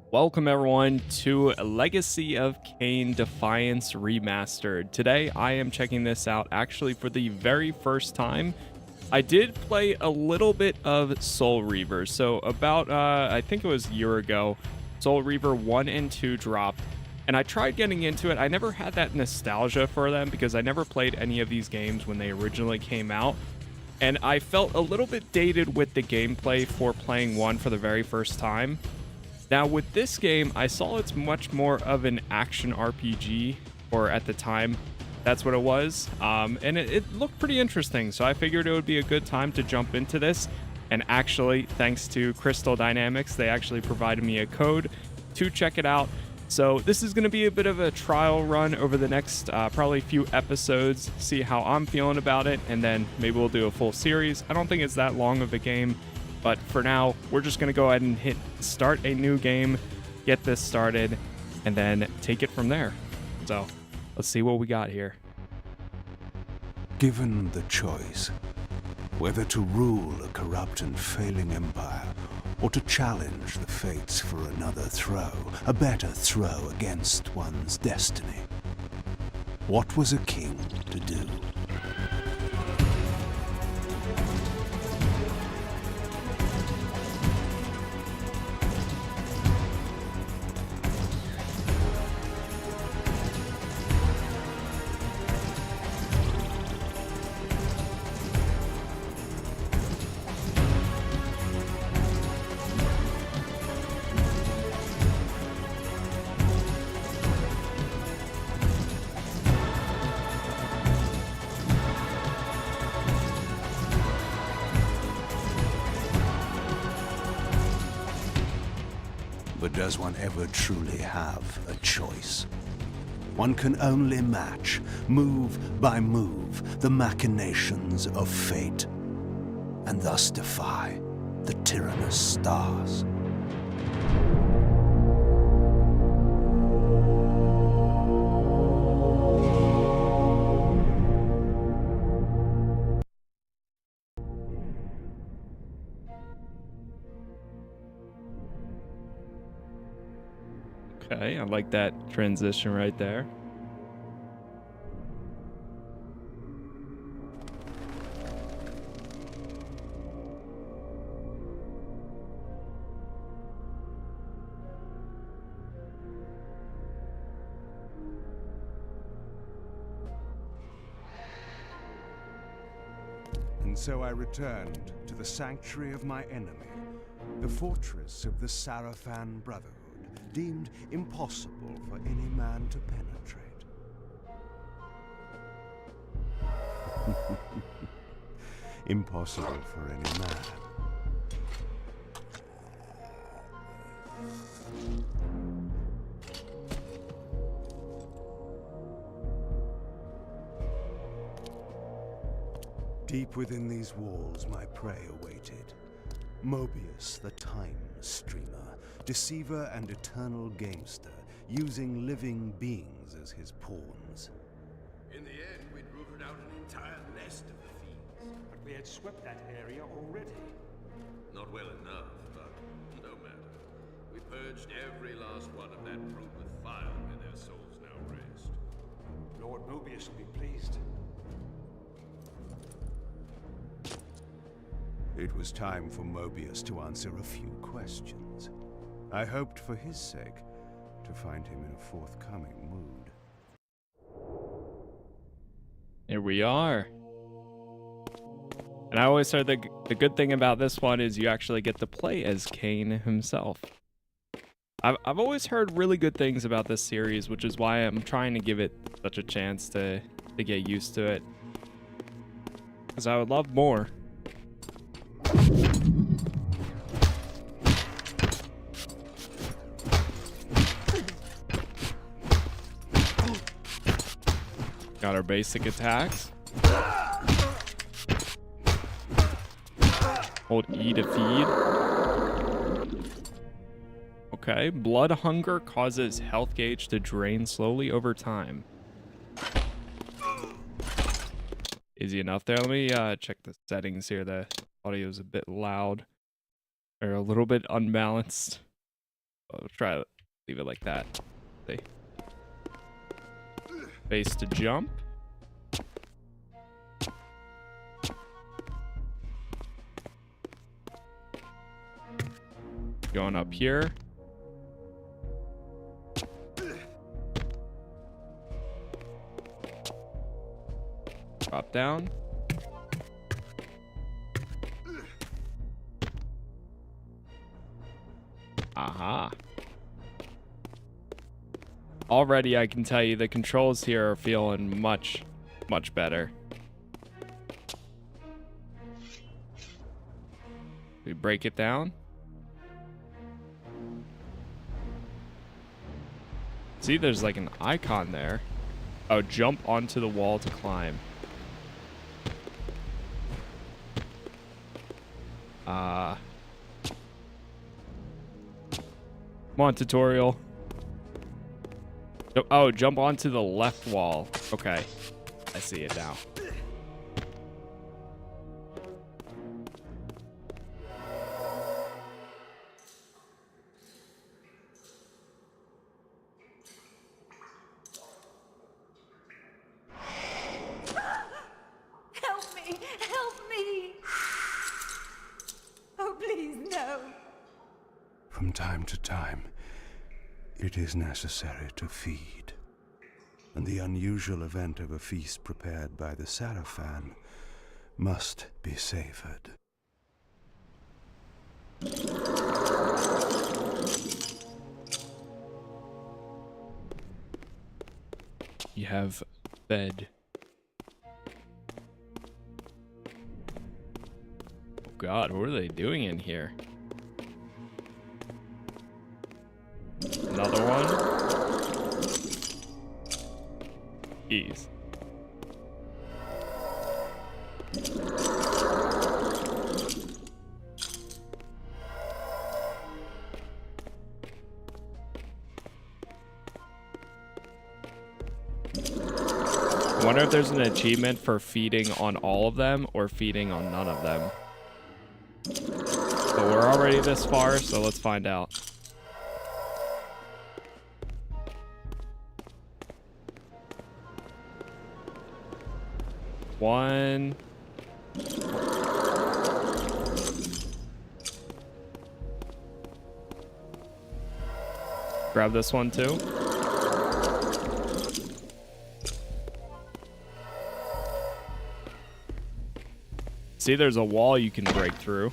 Welcome everyone to Legacy of Kain Defiance Remastered. Today I am checking this out actually for the very first time. I did play a little bit of Soul Reaver, so about I think it was a year ago, Soul Reaver 1 and 2 dropped, and I tried getting into it. I never had that nostalgia for them because I never played any of these games when they originally came out, and I felt a little bit dated with the gameplay for playing 1 for the very first time. Now with this game, I saw it's much more of an action RPG, or at the time, that's what it was, and it looked pretty interesting, so I figured it would be a good time to jump into this, and actually, thanks to Crystal Dynamics, they actually provided me a code to check it out. So this is going to be a bit of a trial run over the next probably few episodes, see how I'm feeling about it, and then maybe we'll do a full series. I don't think it's that long of a game. But for now, we're just going to go ahead and hit start a new game, get this started, and then take it from there. So let's see what we got here. Given the choice, whether to rule a corrupt and failing empire, or to challenge the fates for another throw, a better throw against one's destiny, what was a king to do? But does one ever truly have a choice? One can only match, move by move, the machinations of fate, and thus defy the tyrannous stars. Okay, I like that transition right there. And so I returned to the sanctuary of my enemy, the fortress of the Sarafan Brotherhood, deemed impossible for any man to penetrate. Impossible for any man. Deep within these walls, my prey awaited. Moebius, the time streamer, deceiver and eternal gamester, using living beings as his pawns. In the end, we'd rooted out an entire nest of the fiends. But we had swept that area already. Not well enough, but no matter. We purged every last one of that brood with fire, and their souls now rest. Lord Moebius will be pleased. It was time for Moebius to answer a few questions. I hoped for his sake to find him in a forthcoming mood. Here we are. And I always heard the good thing about this one is you actually get to play as Kain himself. I've always heard really good things about this series, which is why I'm trying to give it such a chance to get used to it. Because I would love more. Got our basic attacks. Hold E to feed. Okay, blood hunger causes health gauge to drain slowly over time. Easy enough there. Let me check the settings here. The audio is a bit loud, or a little bit unbalanced. I'll try to leave it like that. See. Base to jump. Going up here. Drop down. Aha. Already I can tell you the controls here are feeling much, much better. We break it down. See, there's like an icon there. Oh, jump onto the wall to climb. Come on, tutorial. Oh, jump onto the left wall. Okay, I see it now. Help me! Help me! Oh, please, no. From time to time, it is necessary to feed. And the unusual event of a feast prepared by the Sarafan must be savored. You have fed. Oh God, what are they doing in here? Another one. Ease. I wonder if there's an achievement for feeding on all of them or feeding on none of them. But we're already this far, so let's find out. One. Grab this one too. See, there's a wall you can break through.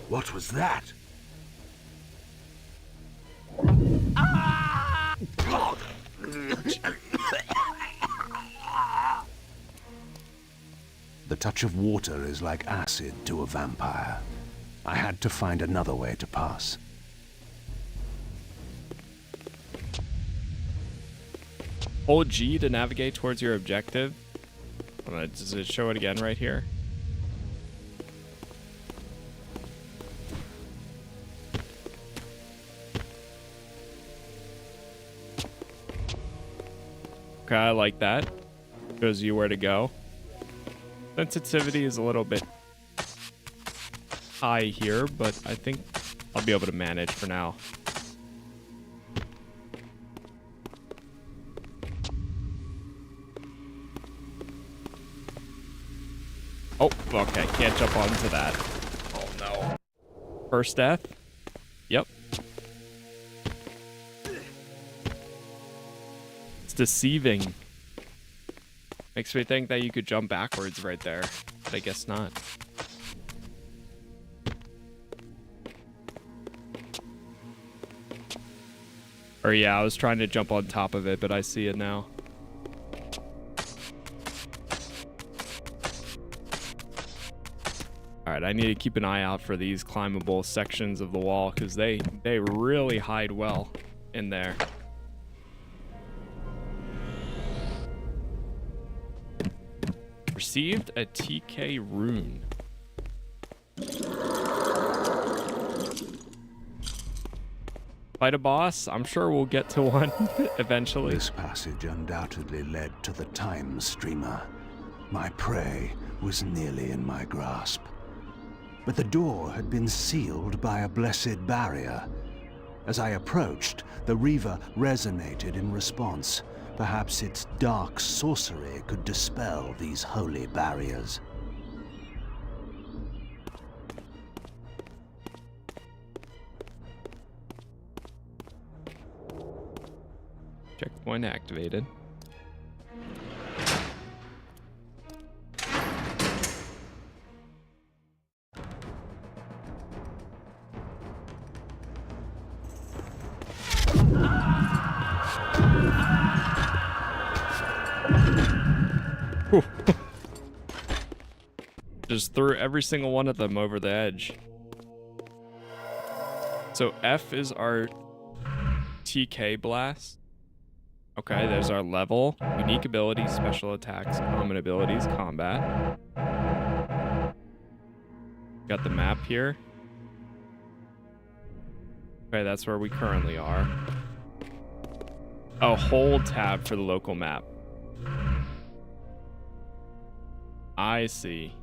What was that? The touch of water is like acid to a vampire. I had to find another way to pass. Hold G to navigate towards your objective. Does it show it again right here? Okay, I like that. Shows you where to go. Sensitivity is a little bit high here, but I think I'll be able to manage for now. Oh, okay, can't jump onto that. Oh no. First death? Yep. It's deceiving. Makes me think that you could jump backwards right there, but I guess not. Or yeah, I was trying to jump on top of it, but I see it now. Alright, I need to keep an eye out for these climbable sections of the wall, because they really hide well in there. Received a TK rune. Fight a boss? I'm sure we'll get to one eventually. This passage undoubtedly led to the time streamer. My prey was nearly in my grasp. but the door had been sealed by a blessed barrier. As I approached, the reaver resonated in response. Perhaps its dark sorcery could dispel these holy barriers. Checkpoint activated. Just threw every single one of them over the edge. So F is our TK blast. Okay, there's our level. Unique abilities, special attacks, common abilities, combat. Got the map here. Okay, that's where we currently are. Oh, hold tab for the local map. I see.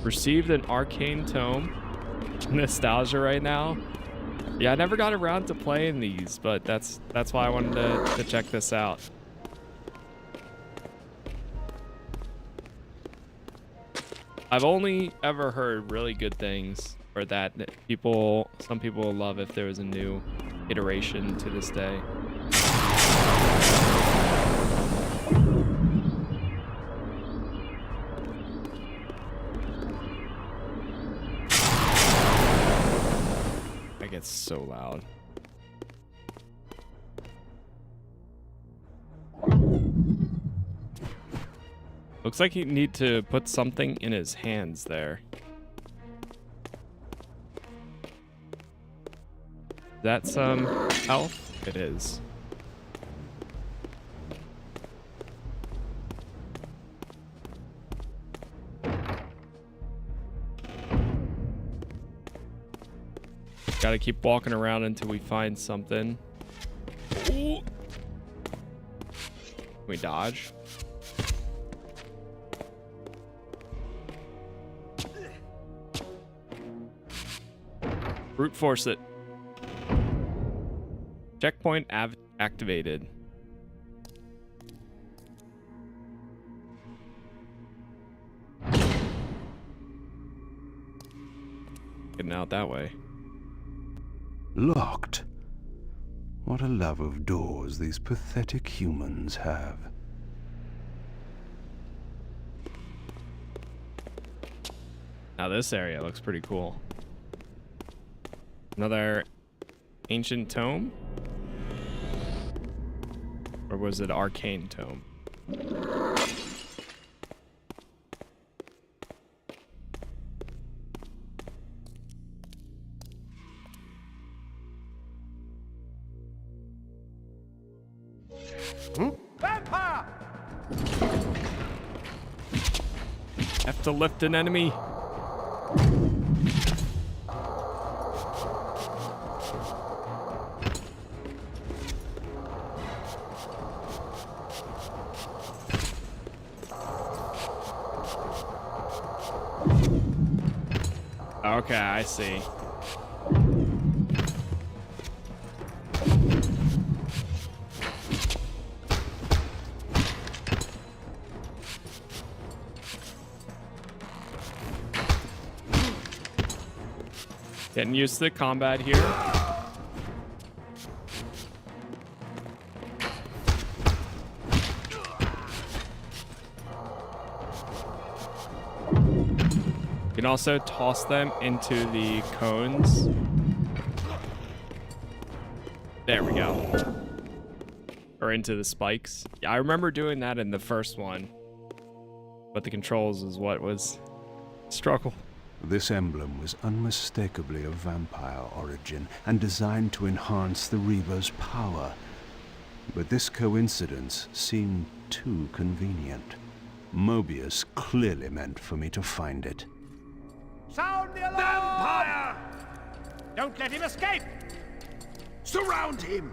Received an arcane tome. Nostalgia right now. Yeah, I never got around to playing these, but that's why I wanted to check this out. I've only ever heard really good things, or that some people will love if there was a new iteration to this day. That gets so loud. Looks like you need to put something in his hands there. Is that some health? It is. Gotta keep walking around until we find something. Ooh. Can we dodge? Brute force it. Checkpoint activated. Getting out that way. Locked. What a love of doors these pathetic humans have. Now this area looks pretty cool. Another ancient tome? Or was it arcane tome? Vampire! Have to lift an enemy. Okay, I see. Getting used to the combat here. You can also toss them into the cones. There we go. Or into the spikes. Yeah, I remember doing that in the first one. But the controls is what was struggle. This emblem was unmistakably of vampire origin and designed to enhance the Reaver's power. But this coincidence seemed too convenient. Moebius clearly meant for me to find it. Sound the alarm! Vampire! Don't let him escape! Surround him!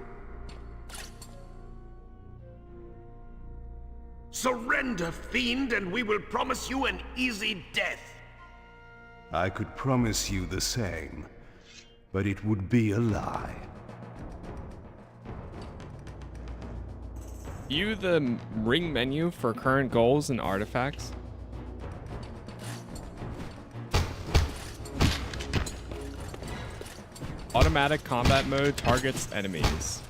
Surrender, fiend, and we will promise you an easy death. I could promise you the same, but it would be a lie. View the ring menu for current goals and artifacts. Automatic combat mode targets enemies.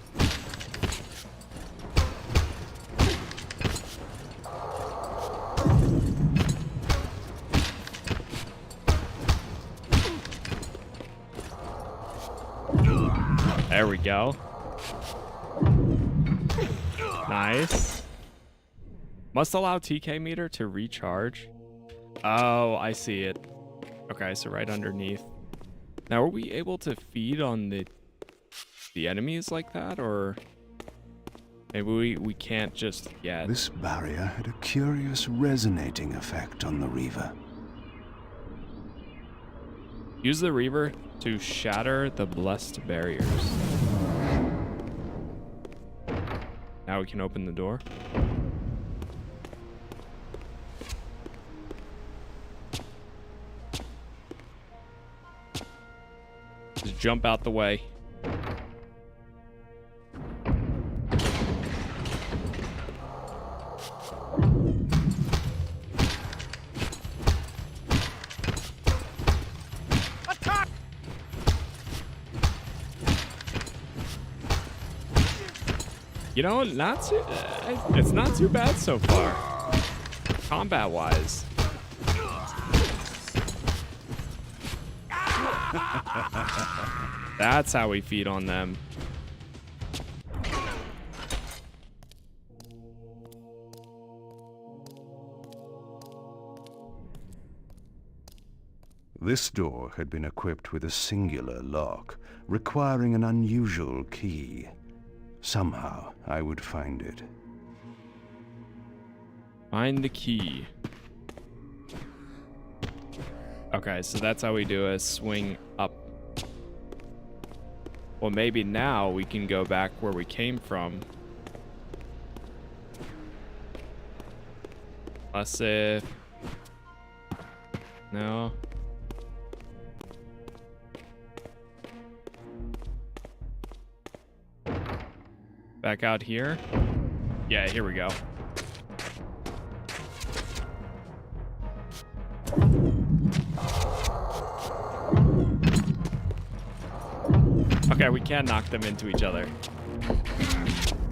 There we go. Nice. Must allow TK meter to recharge. Oh, I see it. Okay, so right underneath. Now, are we able to feed on the enemies like that, or maybe we can't just yet? This barrier had a curious resonating effect on the reaver. Use the reaver to shatter the blessed barriers. Now we can open the door. Just jump out the way. Attack! You know, not too, it's not too bad so far, combat-wise. That's how we feed on them. This door had been equipped with a singular lock, requiring an unusual key. Somehow, I would find it. Find the key. Okay, so that's how we do a swing up. Well, maybe now we can go back where we came from. Unless if... No. Back out here. Yeah, here we go. Okay, we can knock them into each other.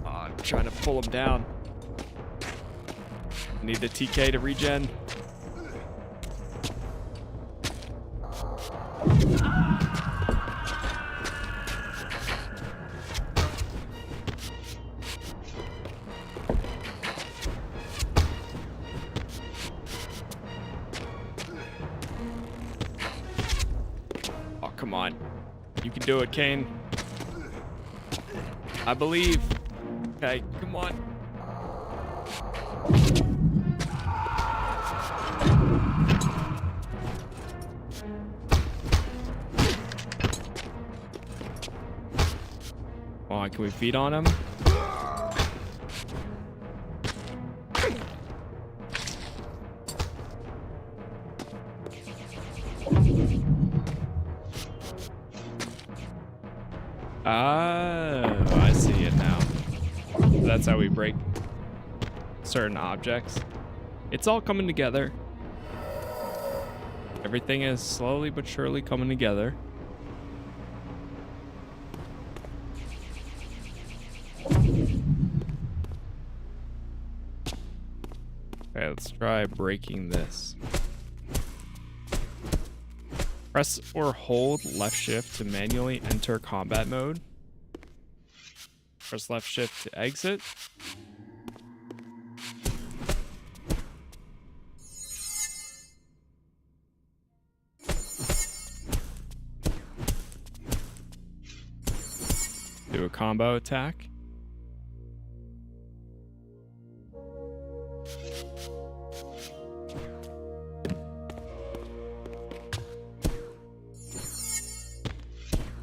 Oh, I'm trying to pull them down. Need the TK to regen. Oh, come on. You can do it, Kain. I believe. Okay, come on. Come on, can we feed on him? Oh, I see it now. That's how we break certain objects. It's all coming together. Everything is slowly but surely coming together. Okay, let's try breaking this. Press or hold left shift to manually enter combat mode. Press left shift to exit. Do a combo attack.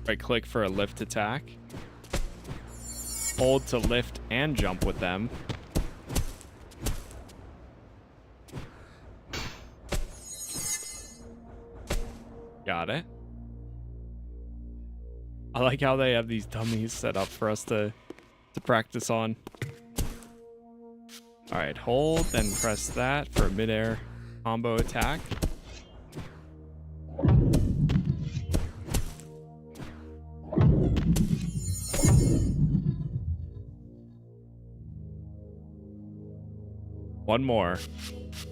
Right click for a lift attack. Hold to lift and jump with them. Got it. I like how they have these dummies set up for us to practice on. All right, hold, then press that for a midair combo attack. One more.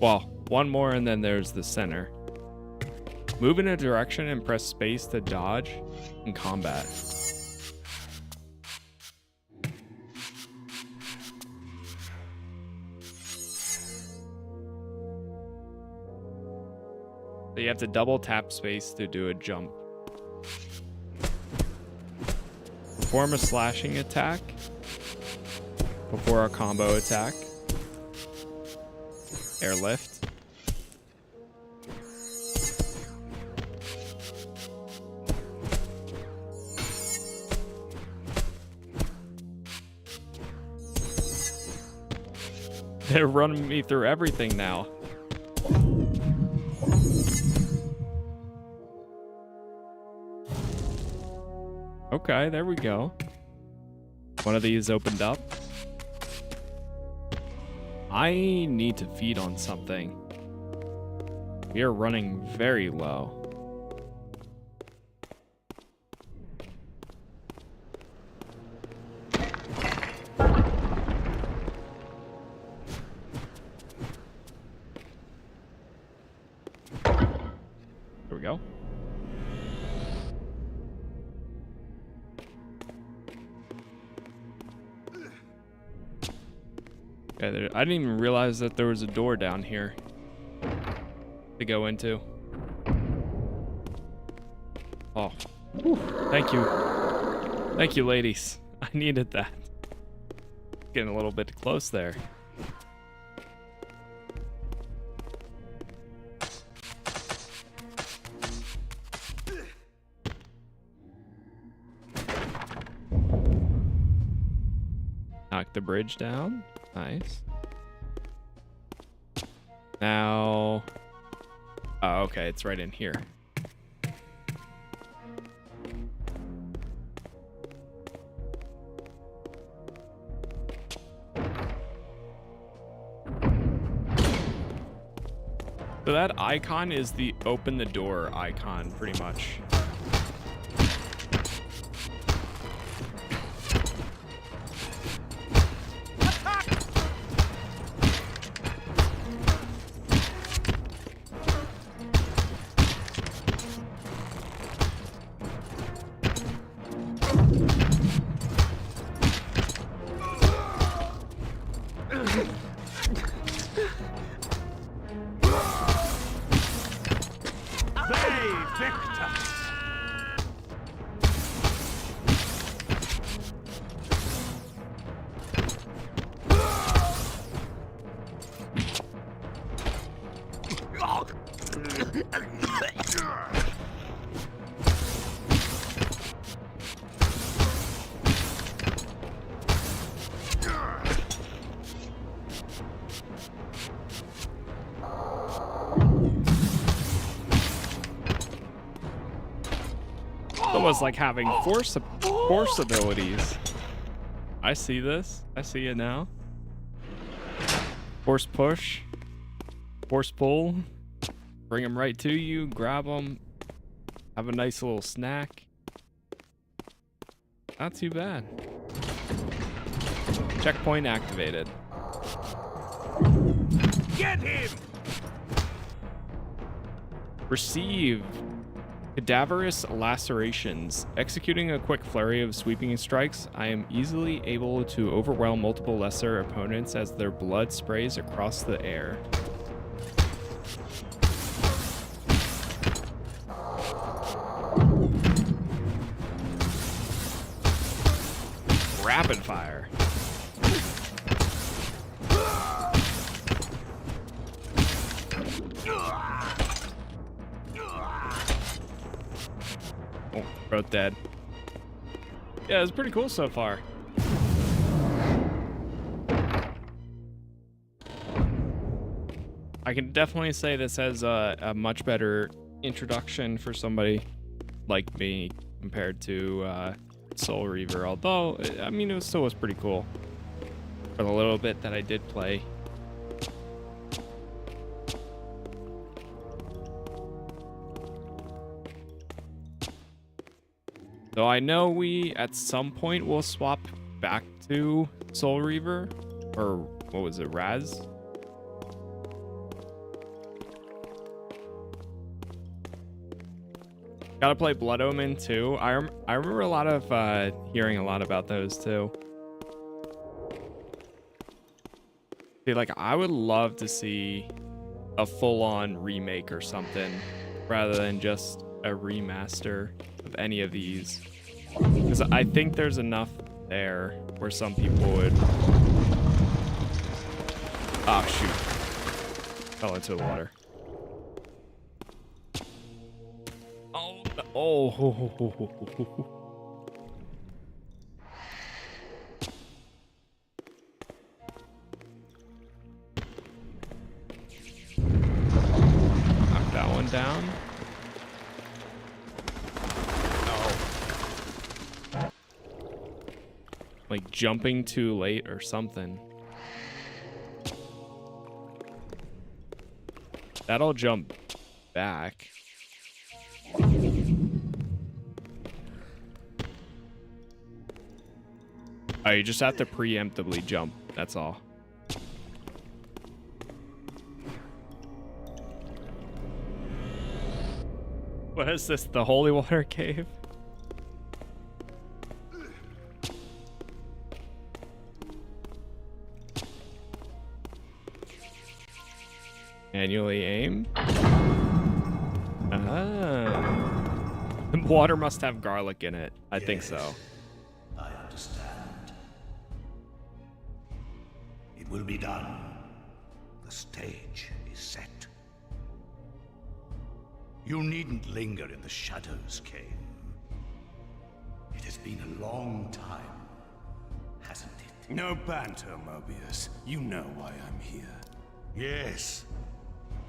Well, one more and then there's the center. Move in a direction and press space to dodge in combat. So you have to double tap space to do a jump. Perform a slashing attack before a combo attack. Airlift. They're running me through everything now. Okay, there we go. One of these opened up. I need to feed on something. We are running very low. There we go. Okay, I didn't even realize that there was a door down here to go into. Oh, whew. Thank you. Thank you, ladies. I needed that. Getting a little bit close there. Knock the bridge down. Nice. Now, oh, okay, it's right in here. So that icon is the open the door icon, pretty much. Almost like having force abilities. I see this. I see it now. Force push. Force pull. Bring them right to you. Grab them. Have a nice little snack. Not too bad. Checkpoint activated. Get him! Receive cadaverous lacerations. Executing a quick flurry of sweeping strikes, I am easily able to overwhelm multiple lesser opponents as their blood sprays across the air. Rapid fire. Oh, both dead. Yeah, it's pretty cool so far. I can definitely say this has a much better introduction for somebody like me compared to Soul Reaver, although I mean it still was pretty cool for the little bit that I did play. So I know we at some point will swap back to Soul Reaver, or what was it, Raz? Gotta play Blood Omen too. I remember a lot of hearing a lot about those too. See, like I would love to see a full-on remake or something rather than just a remaster of any of these, because I think there's enough there where some people would. Oh shoot! Fell into the water. Oh. Knock that one down. No. Like jumping too late or something. That'll jump back. Oh, you just have to preemptively jump, that's all. What is this, the Holy Water Cave? Manually aim? Ah. Water must have garlic in it. I think so. I understand. It will be done. The stage is set. You needn't linger in the shadows, Kain. It has been a long time, hasn't it? No banter, Moebius. You know why I'm here. Yes,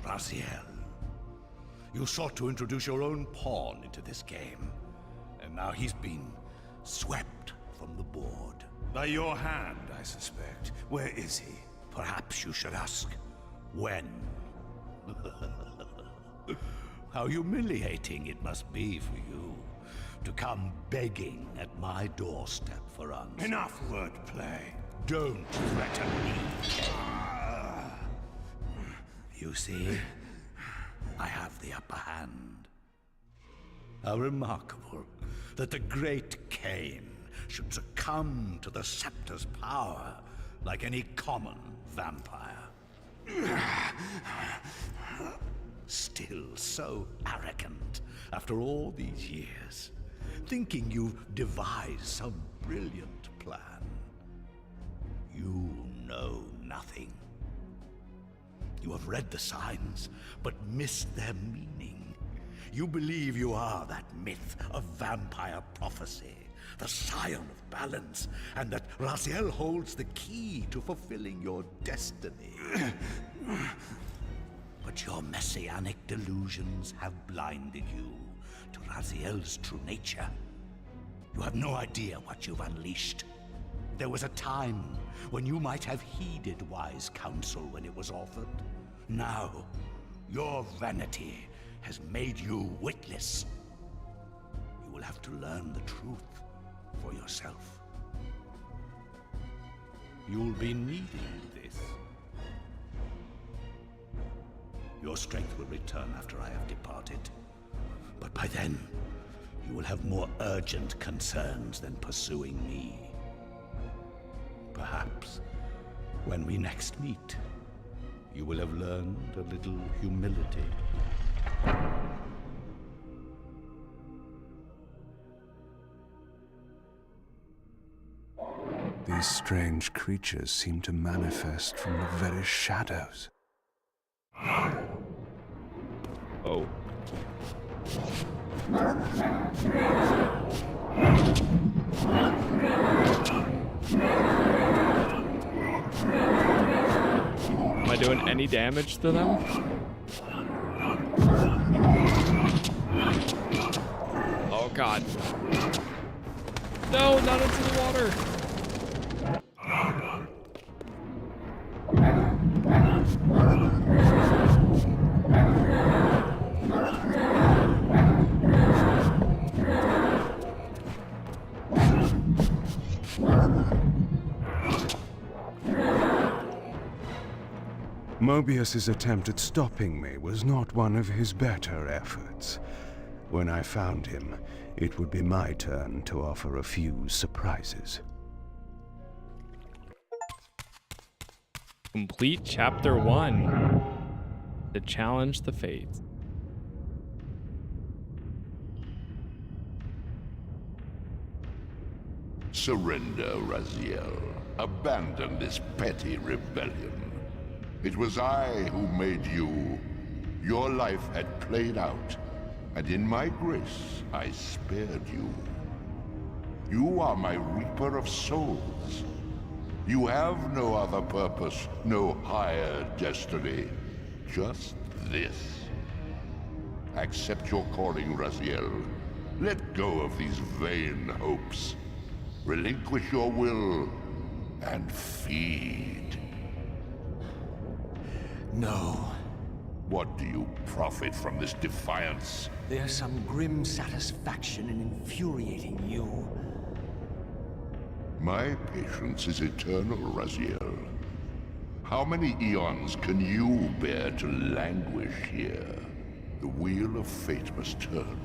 Raziel. You sought to introduce your own pawn into this game, and now he's been swept from the board. By your hand, I suspect. Where is he? Perhaps you should ask, when? How humiliating it must be for you to come begging at my doorstep for answers. Enough wordplay. Don't threaten me. You see, I have the upper hand. How remarkable that the great Kain should succumb to the scepter's power like any common vampire. Still so arrogant after all these years, thinking you've devised some brilliant plan. You know nothing. You have read the signs, but missed their meaning. You believe you are that myth of vampire prophecy, the scion of balance, and that Raziel holds the key to fulfilling your destiny. But your messianic delusions have blinded you to Raziel's true nature. You have no idea what you've unleashed. There was a time when you might have heeded wise counsel when it was offered. Now, your vanity has made you witless. You will have to learn the truth for yourself. You'll be needing this. Your strength will return after I have departed. But by then, you will have more urgent concerns than pursuing me. Perhaps, when we next meet, you will have learned a little humility. These strange creatures seem to manifest from the very shadows. Oh. Am I doing any damage to them? Oh god. No, not into the water. Moebius's attempt at stopping me was not one of his better efforts. When I found him, it would be my turn to offer a few surprises. Complete Chapter 1. To challenge the fates. Surrender, Raziel. Abandon this petty rebellion. It was I who made you. Your life had played out, and in my grace, I spared you. You are my reaper of souls. You have no other purpose, no higher destiny. Just this. Accept your calling, Raziel. Let go of these vain hopes. Relinquish your will, and feed. No. What do you profit from this defiance? There's some grim satisfaction in infuriating you. My patience is eternal, Raziel. How many eons can you bear to languish here? The wheel of fate must turn.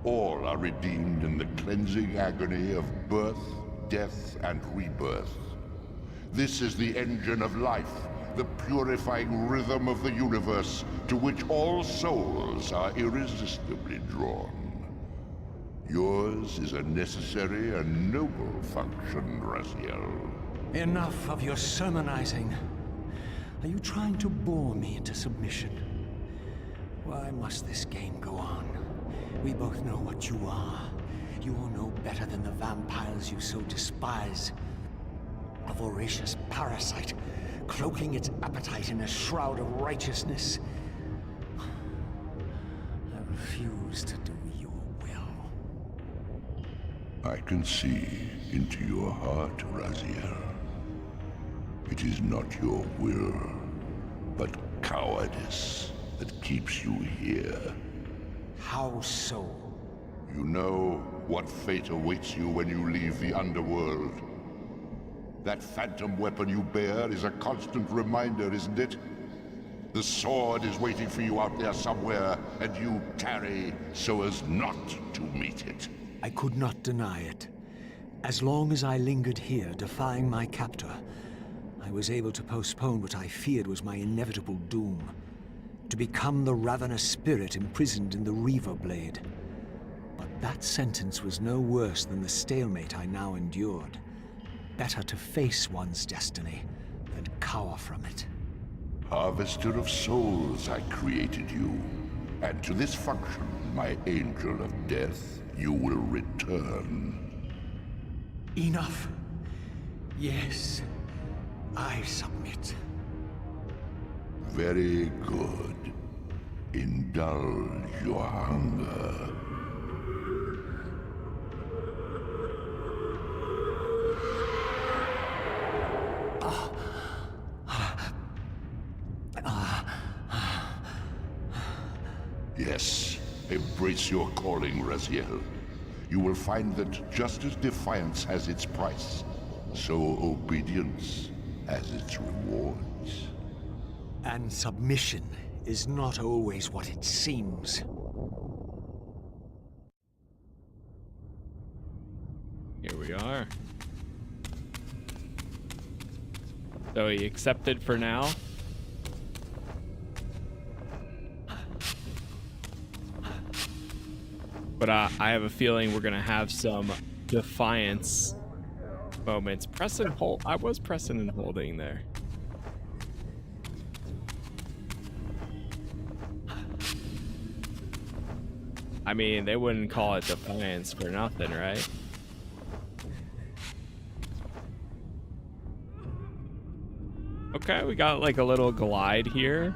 All are redeemed in the cleansing agony of birth, death, and rebirth. This is the engine of life, the purifying rhythm of the universe, to which all souls are irresistibly drawn. Yours is a necessary and noble function, Raziel. Enough of your sermonizing. Are you trying to bore me into submission? Why must this game go on? We both know what you are. You are no better than the vampires you so despise. A voracious parasite, cloaking its appetite in a shroud of righteousness. I refuse to do your will. I can see into your heart, Raziel. It is not your will, but cowardice that keeps you here. How so? You know what fate awaits you when you leave the underworld. That phantom weapon you bear is a constant reminder, isn't it? The sword is waiting for you out there somewhere, and you tarry so as not to meet it. I could not deny it. As long as I lingered here, defying my captor, I was able to postpone what I feared was my inevitable doom. To become the ravenous spirit imprisoned in the reaver blade. But that sentence was no worse than the stalemate I now endured. Better to face one's destiny than cower from it. Harvester of souls, I created you. And to this function, my angel of death, you will return. Enough. Yes, I submit. Very good. Indulge your hunger. Yes, embrace your calling, Raziel. You will find that just as defiance has its price, so obedience has its rewards. And submission is not always what it seems. Here we are. So he accepted for now. But I have a feeling we're gonna have some defiance moments. Press and hold. I was pressing and holding there. I mean, they wouldn't call it defiance for nothing, right? Okay, we got like a little glide here.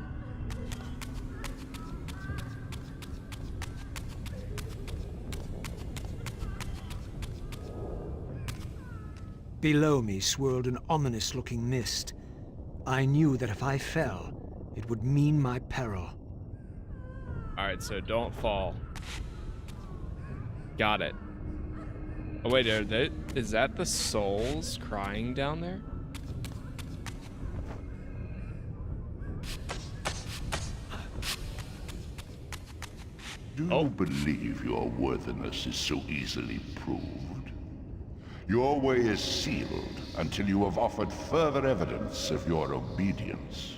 Below me swirled an ominous-looking mist. I knew that if I fell, it would mean my peril. Alright, so don't fall. Got it. Oh wait, is that the souls crying down there? Do you believe your worthiness is so easily proved? Your way is sealed until you have offered further evidence of your obedience.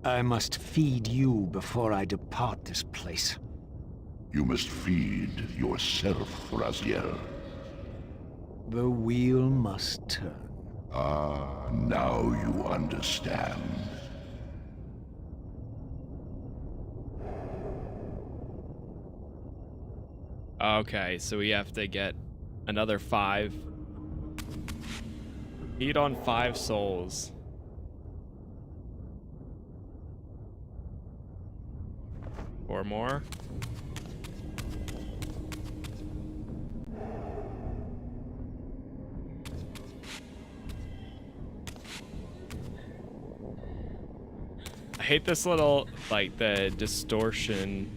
I must feed you before I depart this place. You must feed yourself, Raziel. The wheel must turn. Ah, now you understand. Okay, so we have to get another 5. Feed on 5 souls. Or more. I hate this little, like, the distortion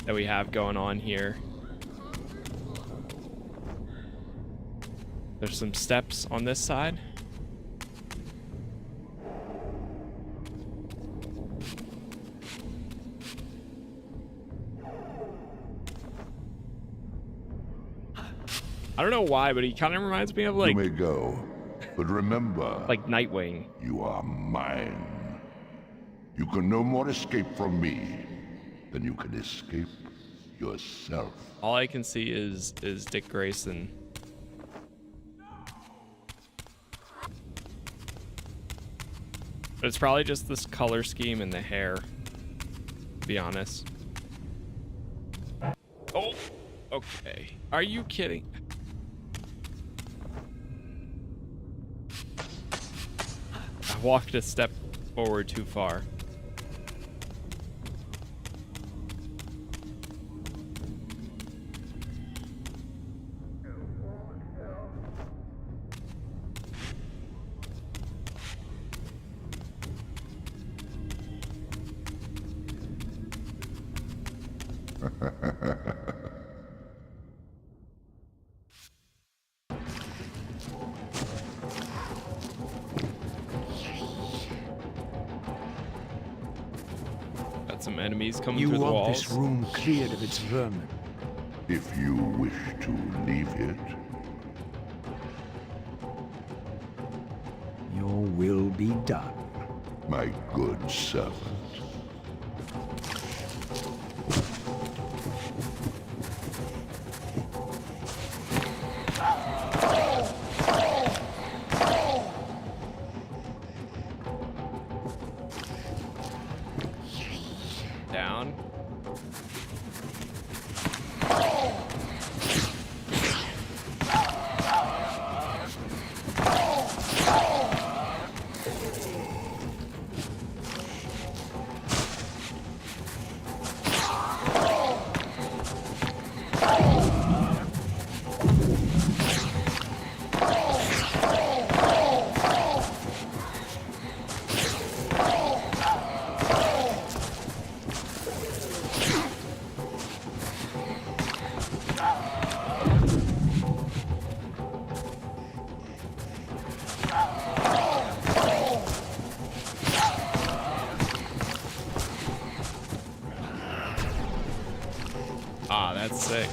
that we have going on here. There's some steps on this side. I don't know why, but he kind of reminds me of, like, You may go, but remember, like Nightwing. you are mine. You can no more escape from me than you can escape yourself. All I can see is Dick Grayson. But it's probably just this color scheme and the hair, to be honest. Oh, okay. Are you kidding? I walked a step forward too far. Got some enemies coming You through the want walls. this room cleared of its vermin. If you wish to leave it, Your will be done. my good servant. Down. Ah, that's sick.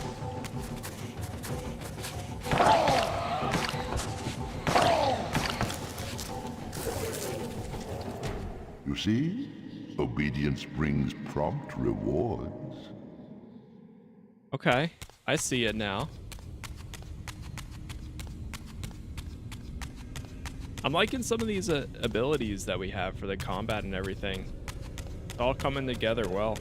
You see? Obedience brings prompt rewards. Okay, I see it now. I'm liking some of these abilities that we have for the combat and everything. It's all coming together well.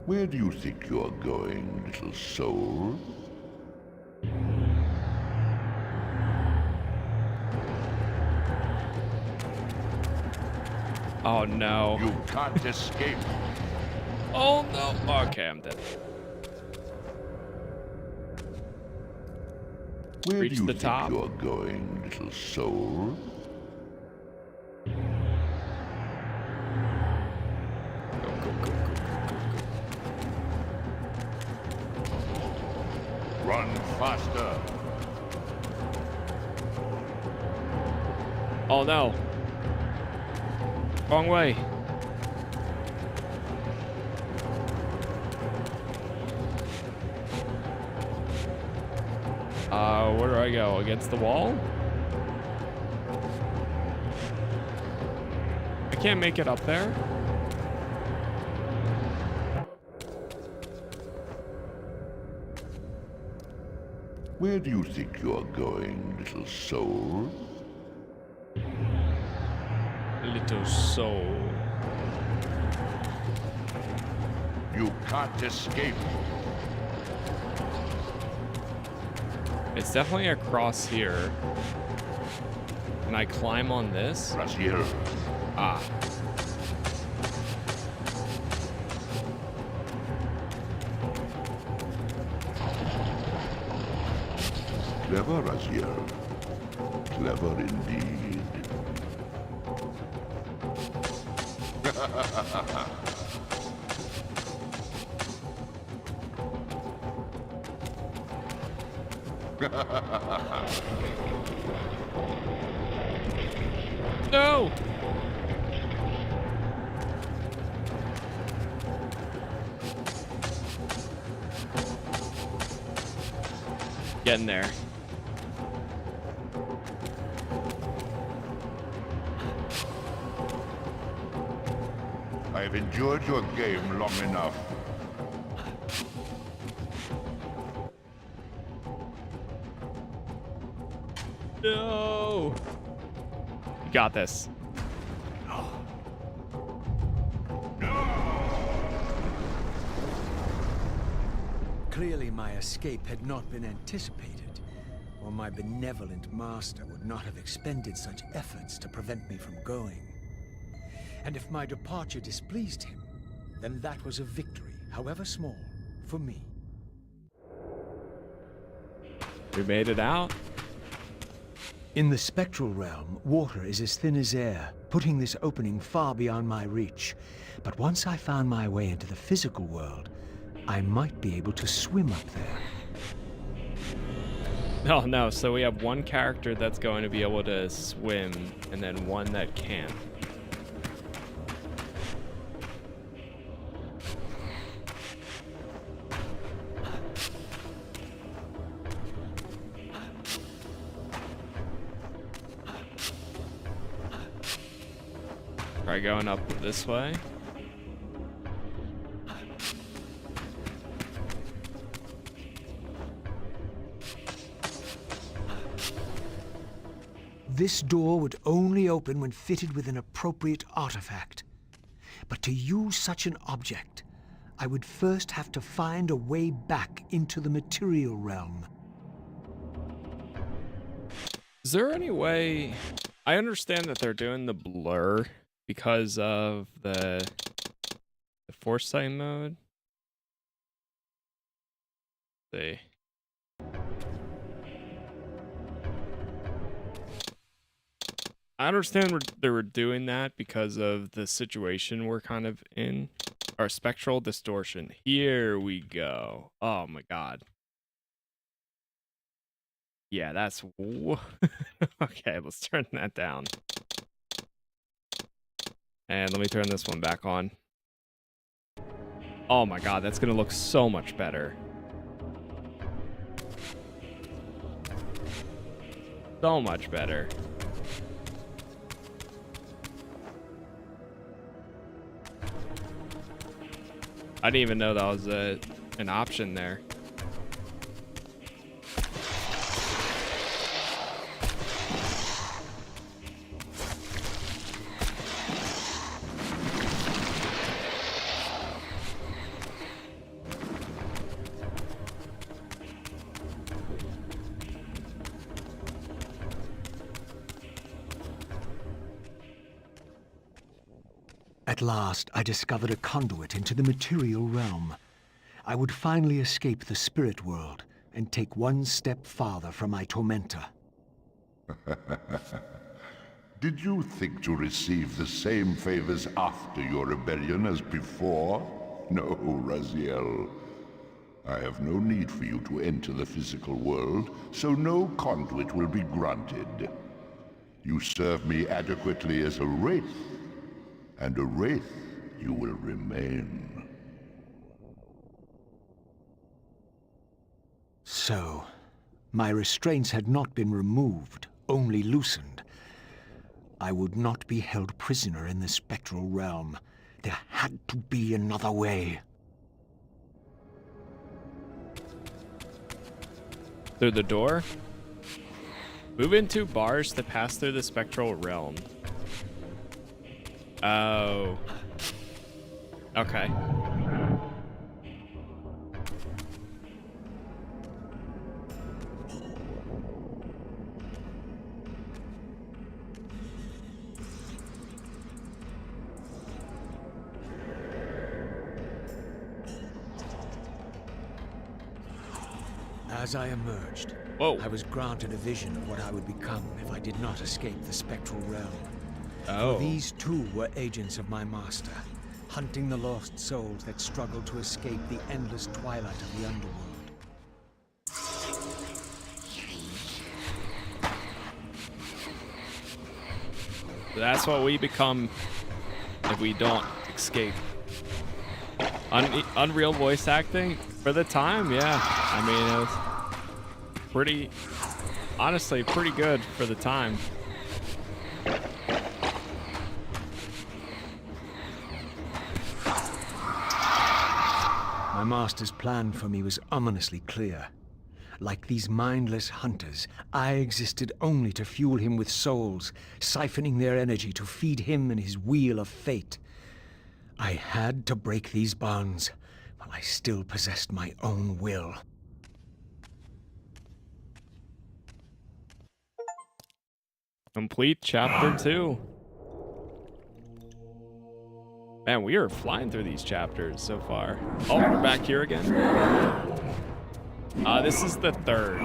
Where do you think you're going, little soul? Oh no. You can't escape. Oh no. Okay, I'm dead. Where Reach do you the think top. you're going, little soul? Run faster. Oh no. Wrong way. Where do I go? Against the wall? I can't make it up there. Where do you think you're going, little soul? Little soul. You can't escape. It's definitely across here. Can I climb on this? Raziel. Ah. Clever, Raziel. Clever indeed. No! Getting there. I have endured your game long enough. No! You got this. Clearly my escape had not been anticipated, or my benevolent master would not have expended such efforts to prevent me from going. And if my departure displeased him, then that was a victory, however small, for me. We made it out. In the spectral realm, water is as thin as air, putting this opening far beyond my reach. But once I found my way into the physical world, I might be able to swim up there. Oh no, so we have one character that's going to be able to swim, and then one that can't. Try going up this way. This door would only open when fitted with an appropriate artifact. But to use such an object, I would first have to find a way back into the material realm. Is there any way... I understand that they're doing the blur because of the foresight mode. Let's see. I understand they were doing that because of the situation we're kind of in. Our spectral distortion. Here we go. Oh my god. Yeah, that's... Okay, let's turn that down. And let me turn this one back on. Oh my god, that's gonna look so much better. So much better. I didn't even know that was an option there. At last, I discovered a conduit into the material realm. I would finally escape the spirit world and take one step farther from my tormentor. Did you think to receive the same favors after your rebellion as before? No, Raziel. I have no need for you to enter the physical world, so no conduit will be granted. You serve me adequately as a wraith, and a wraith you will remain. So, my restraints had not been removed, only loosened. I would not be held prisoner in the spectral realm. There had to be another way. Through the door? Move into bars to pass through the spectral realm. Oh. Okay. As I emerged, Whoa. I was granted a vision of what I would become if I did not escape the spectral realm. Oh. For these too were agents of my master, hunting the lost souls that struggled to escape the endless twilight of the underworld. That's what we become if we don't escape. Unreal voice acting for the time, yeah. I mean, it was pretty, honestly, pretty good for the time. My master's plan for me was ominously clear. Like these mindless hunters, I existed only to fuel him with souls, siphoning their energy to feed him and his wheel of fate. I had to break these bonds while I still possessed my own will. Complete chapter 2. Man, we are flying through these chapters so far. Oh, we're back here again. This is the third.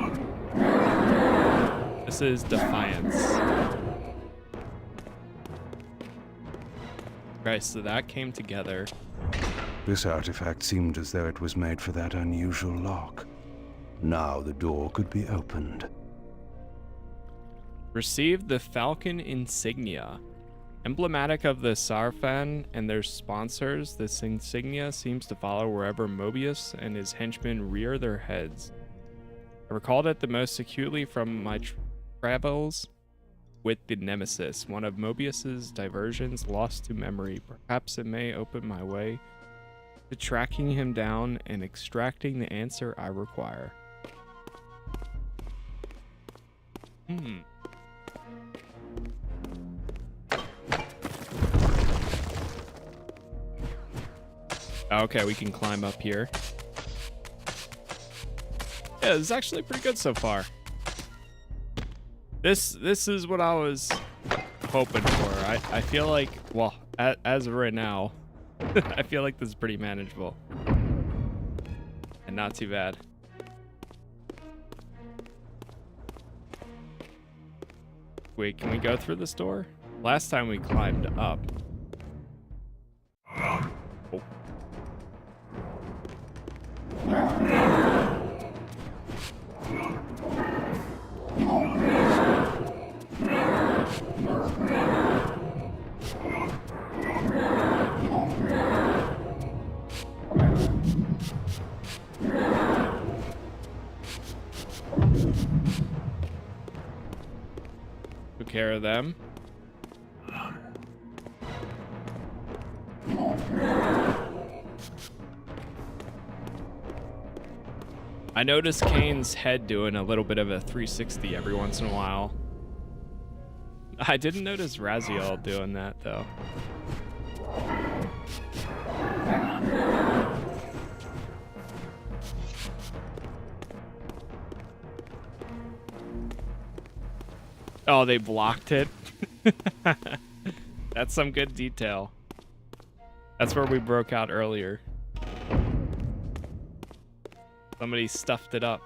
This is Defiance. Right, so that came together. This artifact seemed as though it was made for that unusual lock. Now the door could be opened. Received the Falcon insignia. Emblematic of the Sarfan and their sponsors, this insignia seems to follow wherever Moebius and his henchmen rear their heads. I recalled it the most acutely from my travels with the Nemesis, one of Moebius's diversions lost to memory. Perhaps it may open my way to tracking him down and extracting the answer I require. Okay, we can climb up here. Yeah, this is actually pretty good so far. This is what I was hoping for. I feel like, well, as of right now, I feel like this is pretty manageable. And not too bad. Wait, can we go through this door? Last time we climbed up. Oh. Took care of them. I noticed Kain's head doing a little bit of a 360 every once in a while. I didn't notice Raziel doing that though. Oh, they blocked it. That's some good detail. That's where we broke out earlier. Somebody stuffed it up.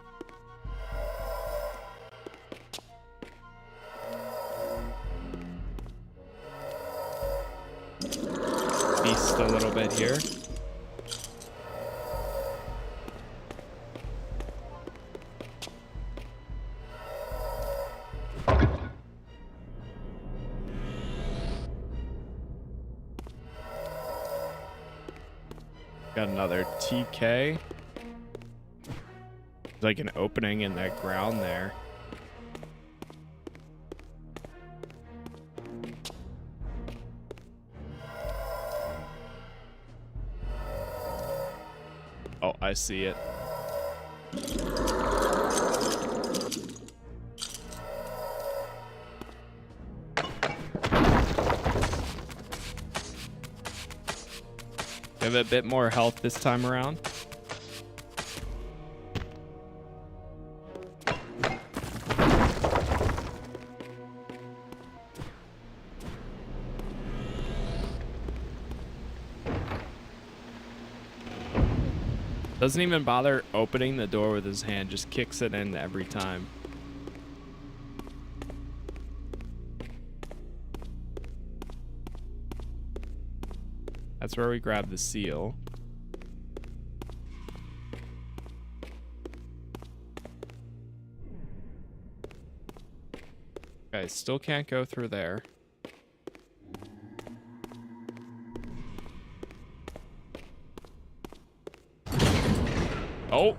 Feast a little bit here. Got another TK. There's like an opening in that ground there. Oh, I see it. Give it a bit more health this time around. Doesn't even bother opening the door with his hand, just kicks it in every time. That's where we grab the seal. Okay, still can't go through there. Oh!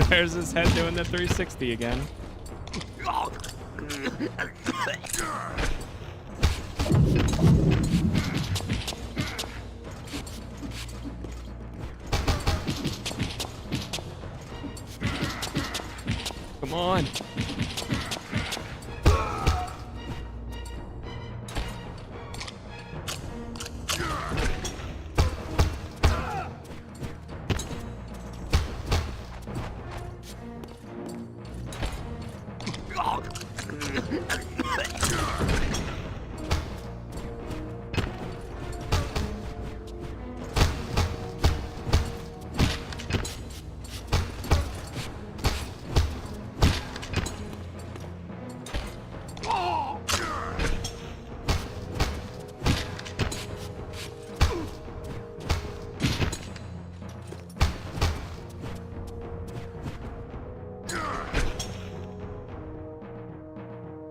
There's his head doing the 360 again. Come on.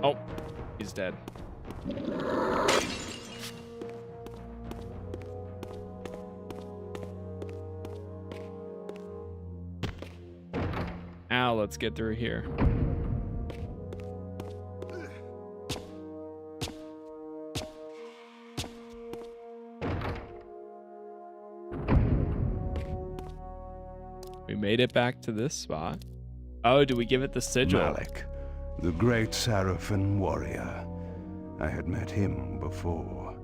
Oh, he's dead. Now let's get through here. We made it back to this spot. Oh, do we give it the sigil? Malik, the great Sarafan warrior. I had met him before.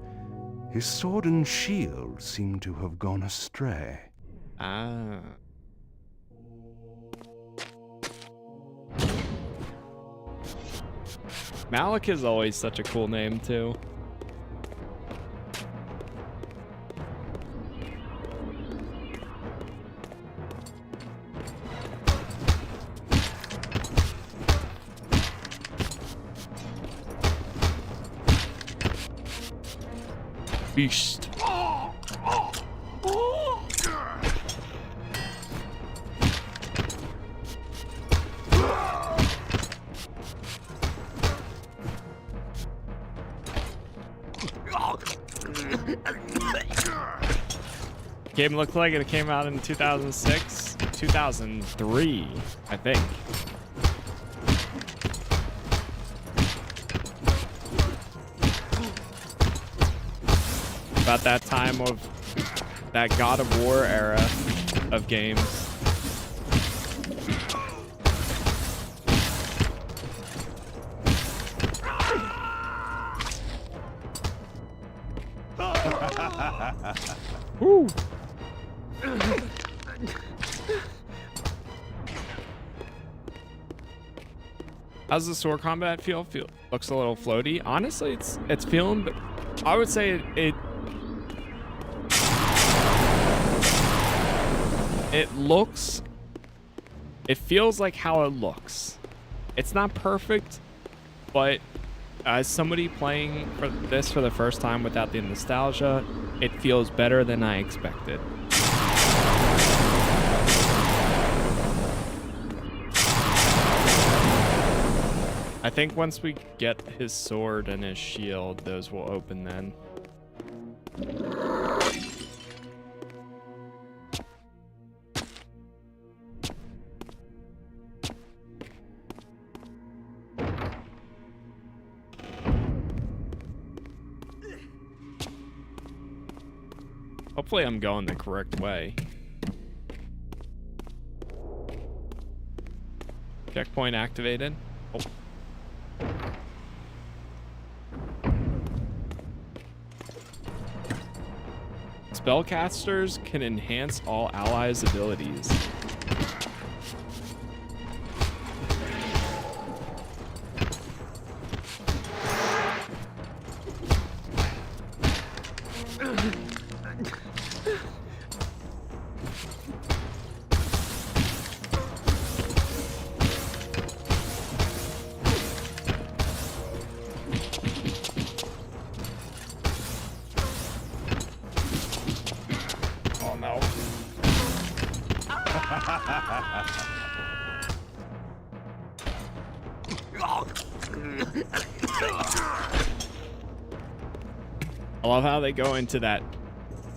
His sword and shield seemed to have gone astray. Ah. Malik is always such a cool name, too. Beast. Game looked like it came out in 2006, 2003, I think. About that time of that God of War era of games. Woo! How's the sword combat feel? Looks a little floaty. Honestly, it's feeling, but I would say it looks, it feels like how it looks. It's not perfect, but as somebody playing this for the first time without the nostalgia, it feels better than I expected. I think once we get his sword and his shield, those will open then. Hopefully I'm going the correct way. Checkpoint activated. Oh. Spellcasters can enhance all allies' abilities. I love how they go into that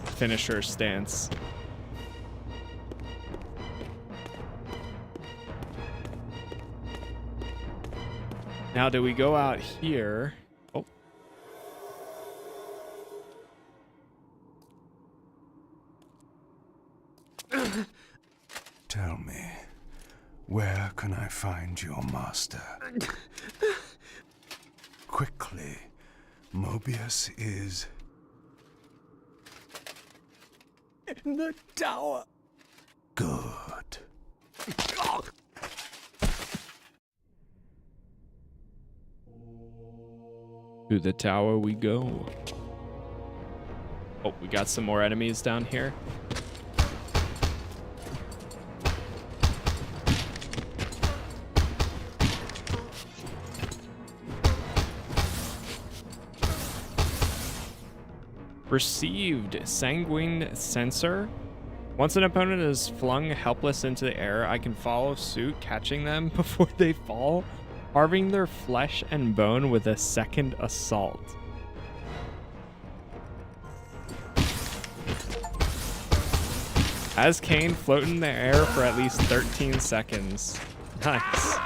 finisher stance. Now, do we go out here? Oh. Tell me, where can I find your master? Quickly, Moebius is... in the tower. Good. To the tower we go. Oh, we got some more enemies down here. Received sanguine sensor. Once an opponent is flung helpless into the air, I can follow suit, catching them before they fall, carving their flesh and bone with a second assault. As Kain, float in the air for at least 13 seconds. Nice.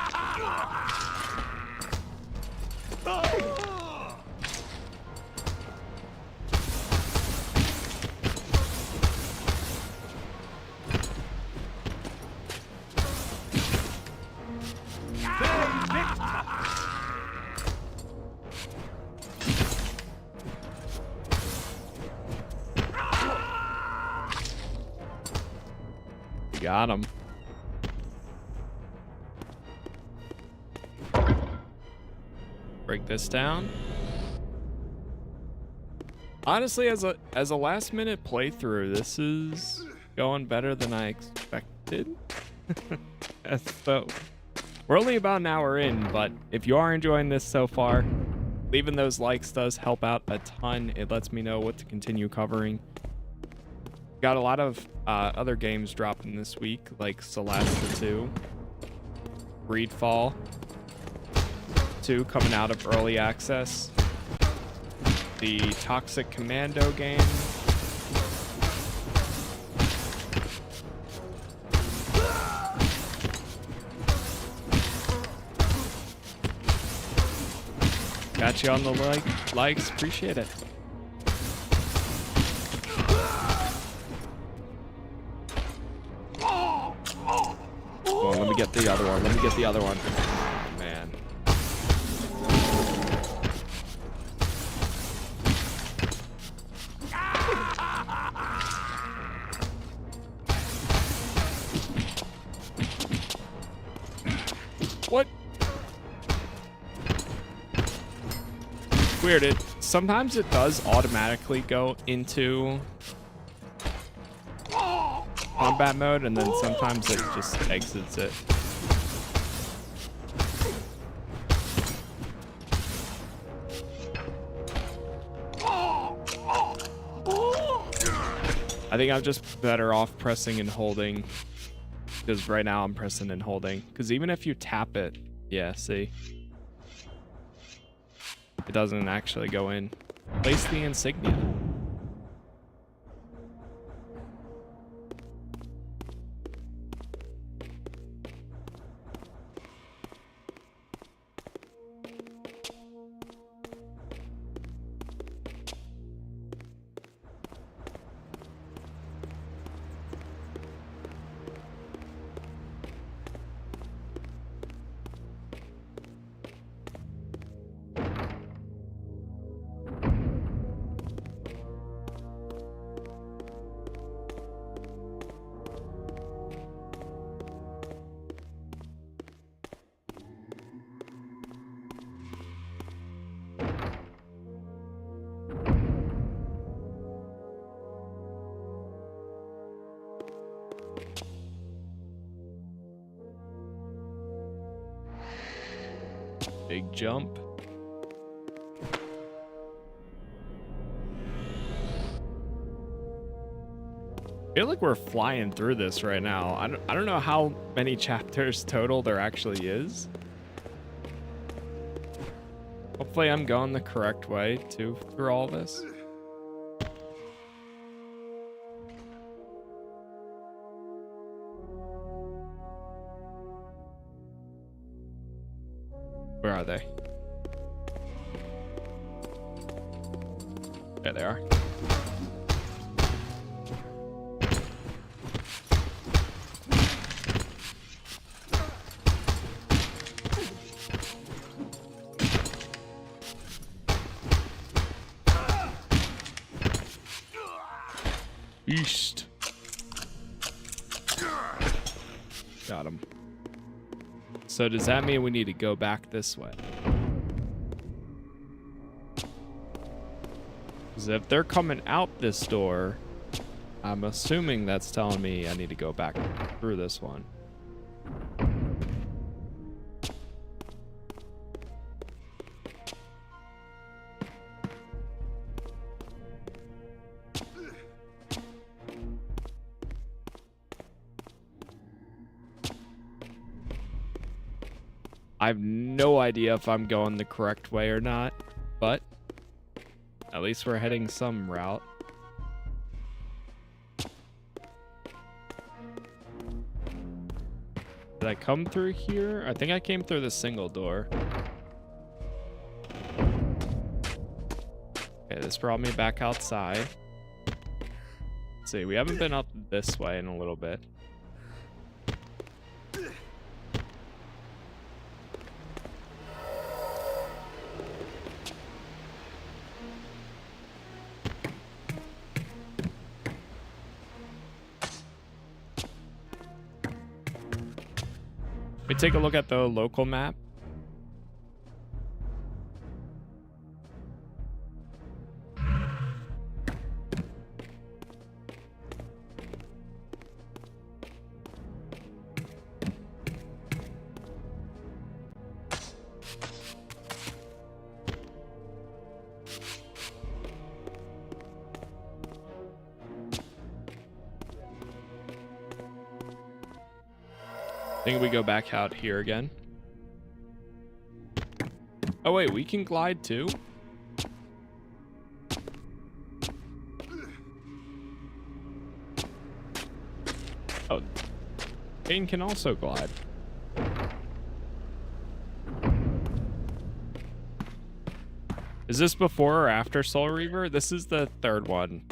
Got him. Break this down. Honestly, as a last minute playthrough, this is going better than I expected. So we're only about an hour in, but if you are enjoying this so far, leaving those likes does help out a ton. It lets me know what to continue covering. Got a lot of other games dropping this week, like Celeste 2, Greedfall 2 coming out of early access, the Toxic Commando game, got you on the likes, appreciate it. Let me get the other one. Let me get the other one. Oh, man. weird. Sometimes it does automatically go into combat mode, and then sometimes it just exits it. I think I'm just better off pressing and holding, because right now I'm pressing and holding. Because even if you tap it, yeah, see? It doesn't actually go in. Place the insignia. Big jump. I feel like we're flying through this right now. I don't know how many chapters total there actually is. Hopefully I'm going the correct way too through all this. Where are they? There they are. East. Got him. So does that mean we need to go back this way? Because if they're coming out this door, I'm assuming that's telling me I need to go back through this one. I have no idea if I'm going the correct way or not, but at least we're heading some route. Did I come through here? I think I came through the single door. Okay, this brought me back outside. Let's see, we haven't been up this way in a little bit. Let me take a look at the local map. I think we go back out here again. Oh wait, we can glide too? Oh, Kain can also glide. Is this before or after Soul Reaver? This is the third one.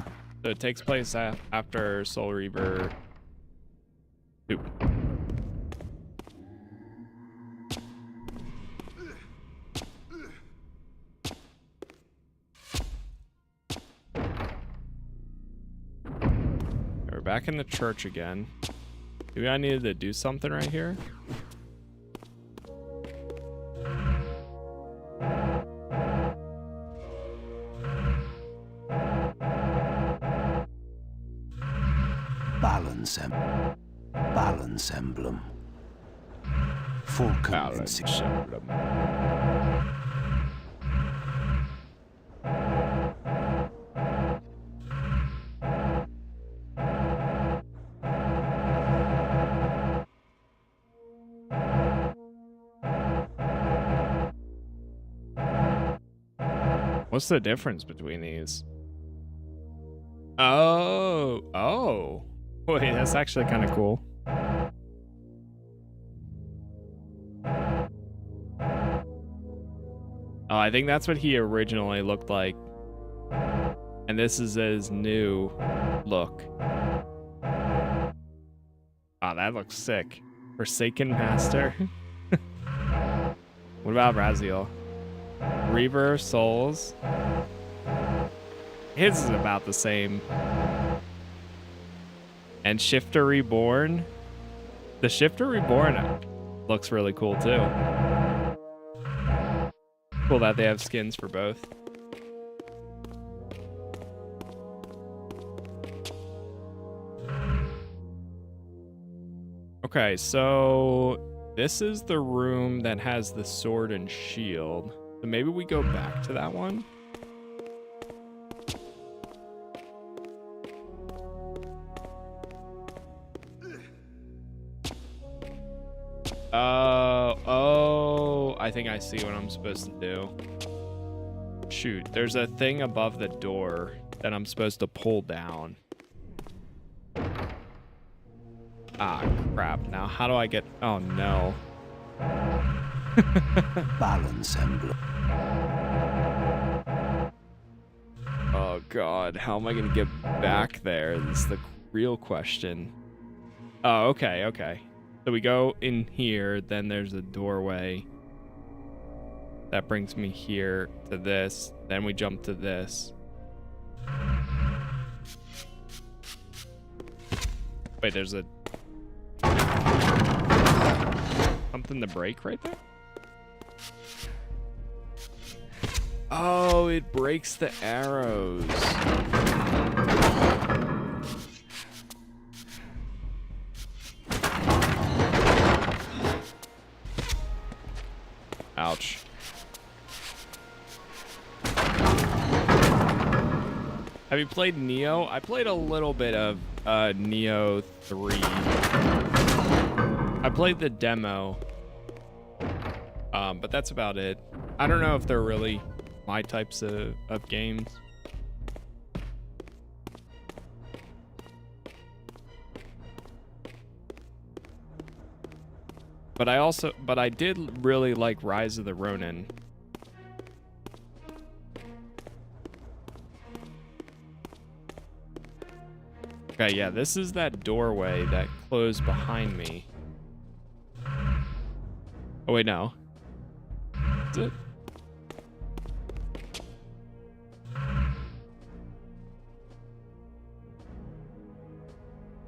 So it takes place after Soul Reaver 2. Back in the church again. Maybe I needed to do something right here. balance emblem. For convincing. What's the difference between these? Oh. Wait, that's actually kind of cool. Oh, I think that's what he originally looked like. And this is his new look. Oh, that looks sick. Forsaken Master. What about Raziel? Reaver, Souls. His is about the same. And Shifter Reborn. The Shifter Reborn looks really cool too. Cool that they have skins for both. Okay, so this is the room that has the sword and shield. So maybe we go back to that one. Oh, I think I see what I'm supposed to do. Shoot, there's a thing above the door that I'm supposed to pull down. Ah, crap. Now, how do I get... Oh, no. Balance emblem. Oh, God. How am I going to get back there? This is the real question. Oh, okay, okay. So we go in here, then there's a doorway. That brings me here to this. Then we jump to this. Wait, there's a... something to break right there? Oh, it breaks the arrows. Ouch. Have you played Neo? I played a little bit of Neo 3. I played the demo. But that's about it. I don't know if they're really my types of games. But I did really like Rise of the Ronin. Okay, yeah, this is that doorway that closed behind me. Oh, wait, no. Is it?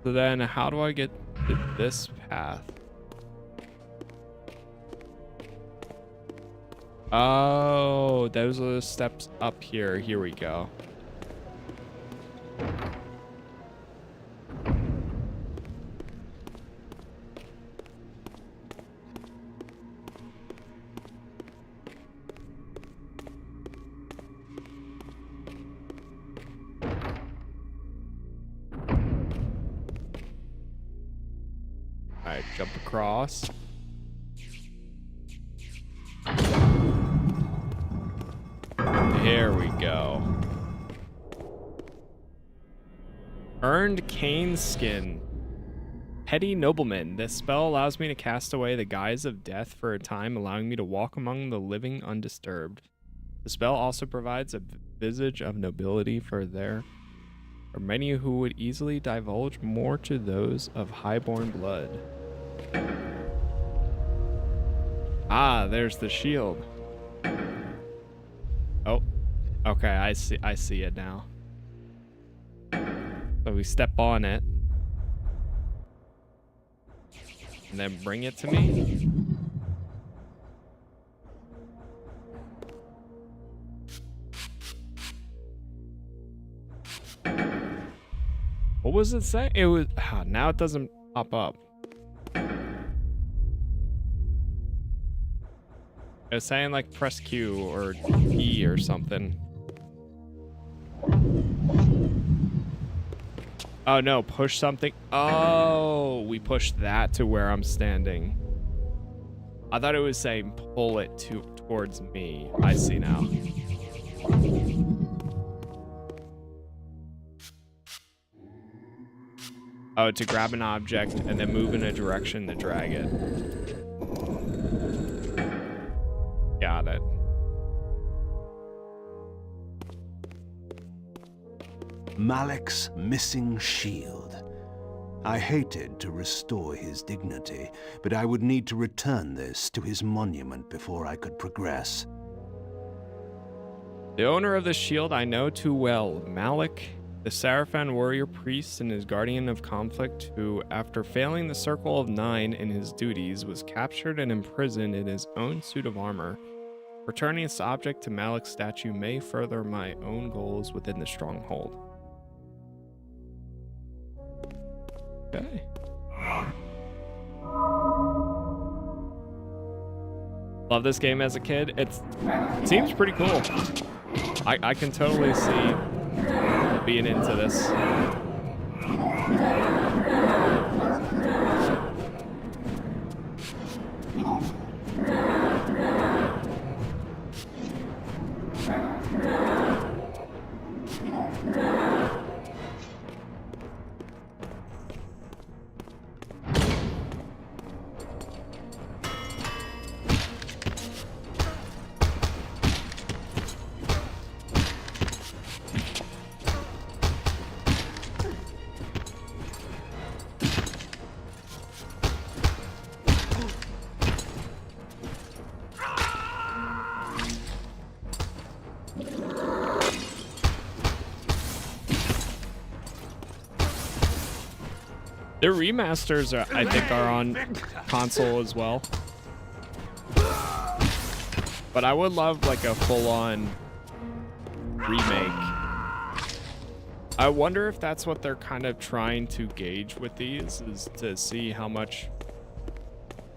So then, how do I get to this path? Oh, those are the steps up here. Here we go. All right, jump across. There we go. Earned Kain skin. Petty Nobleman. This spell allows me to cast away the guise of death for a time, allowing me to walk among the living undisturbed. The spell also provides a visage of nobility for there are many who would easily divulge more to those of highborn blood. Ah, there's the shield. Oh, okay, I see it now. So we step on it. And then bring it to me. What was it saying? It was now it doesn't pop up. It was saying like press Q or E or something. Oh no, push something. Oh, we pushed that to where I'm standing. I thought it was saying pull it towards me. I see now. Oh, to grab an object and then move in a direction to drag it. Got it. Malik's missing shield. I hated to restore his dignity, but I would need to return this to his monument before I could progress. The owner of the shield I know too well, Malik, the Sarafan warrior priest and his guardian of conflict, who, after failing the Circle of Nine in his duties, was captured and imprisoned in his own suit of armor. Returning this object to Malik's statue may further my own goals within the Stronghold. Okay. Love this game as a kid. It seems pretty cool. I can totally see being into this. Their remasters, I think, are on console as well. But I would love like a full-on remake. I wonder if that's what they're kind of trying to gauge with these, is to see how much,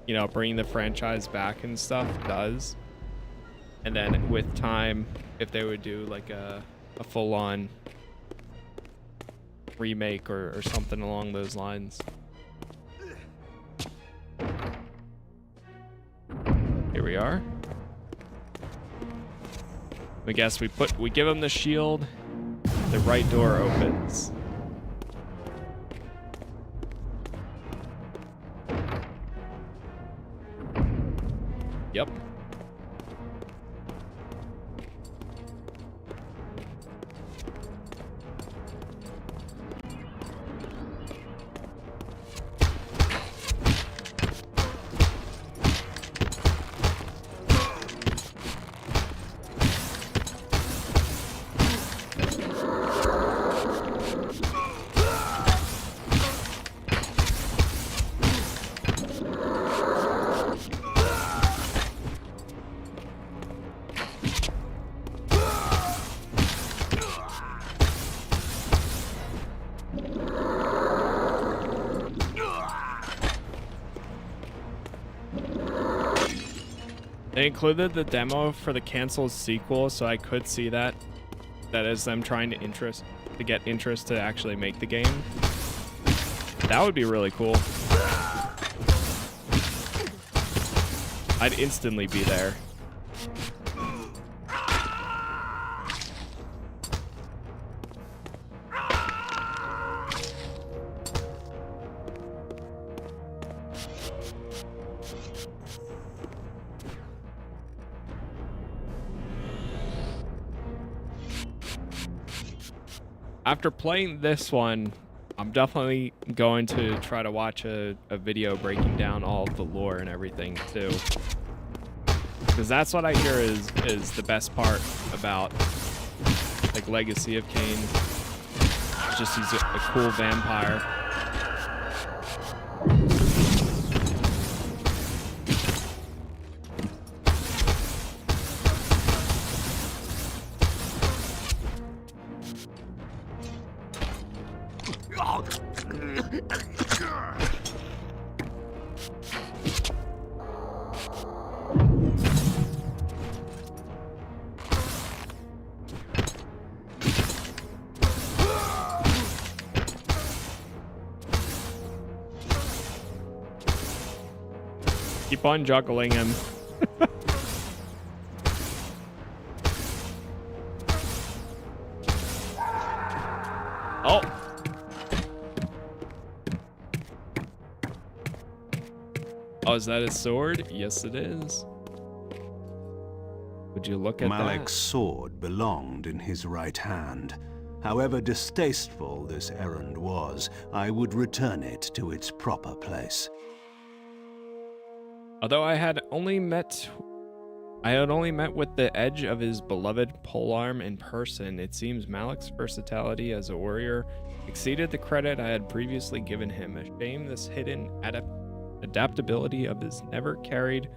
you know, bringing the franchise back and stuff does. And then with time, if they would do like a full-on remake or something along those lines. Here we are. I guess we give him the shield. The right door opens. Yep. They included the demo for the canceled sequel, so I could see that is them trying to get interest to actually make the game. That would be really cool. I'd instantly be there. After playing this one, I'm definitely going to try to watch a video breaking down all of the lore and everything too. Because that's what I hear is the best part about like Legacy of Kain. It's just he's a cool vampire. Keep on juggling him. Oh. Oh, is that his sword? Yes, it is. Would you look at Malek's sword belonged in his right hand. However distasteful this errand was, I would return it to its proper place. Although I had only met with the edge of his beloved polearm in person, it seems Malek's versatility as a warrior exceeded the credit I had previously given him. A shame this hidden adaptability of his never carried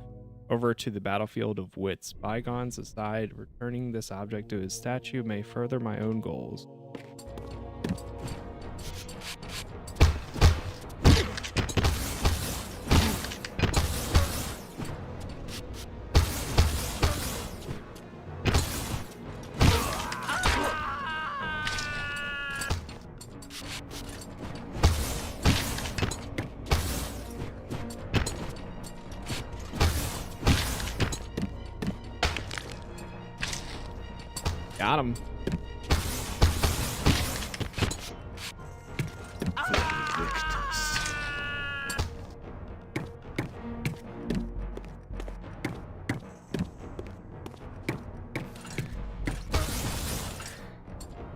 over to the battlefield of wits. Bygones aside, returning this object to his statue may further my own goals. Got him.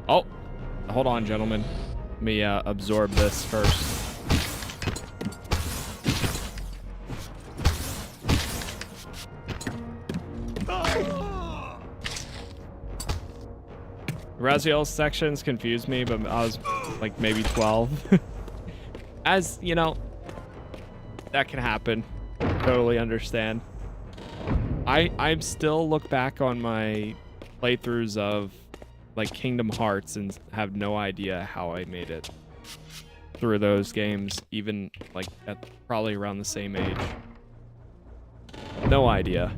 Oh, hold on, gentlemen. Let me absorb this first. Raziel's sections confused me, but I was like maybe 12. As you know, that can happen. Totally understand. I still look back on my playthroughs of like Kingdom Hearts and have no idea how I made it through those games, even like at probably around the same age. No idea.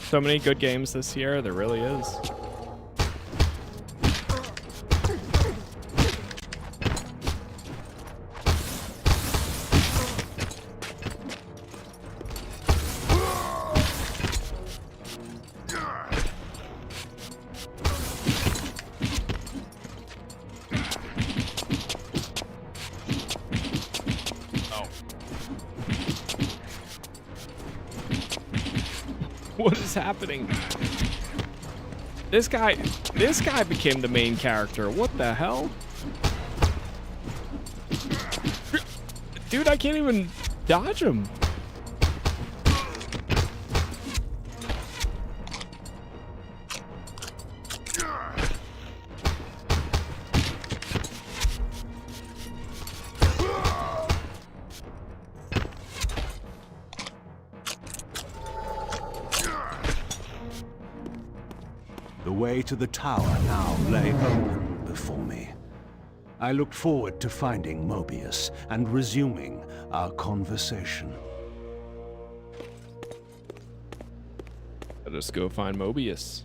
So many good games this year, there really is. What is happening? This guy became the main character. What the hell? Dude, I can't even dodge him. The way to the tower now lay open before me. I looked forward to finding Moebius and resuming our conversation. Let us go find Moebius.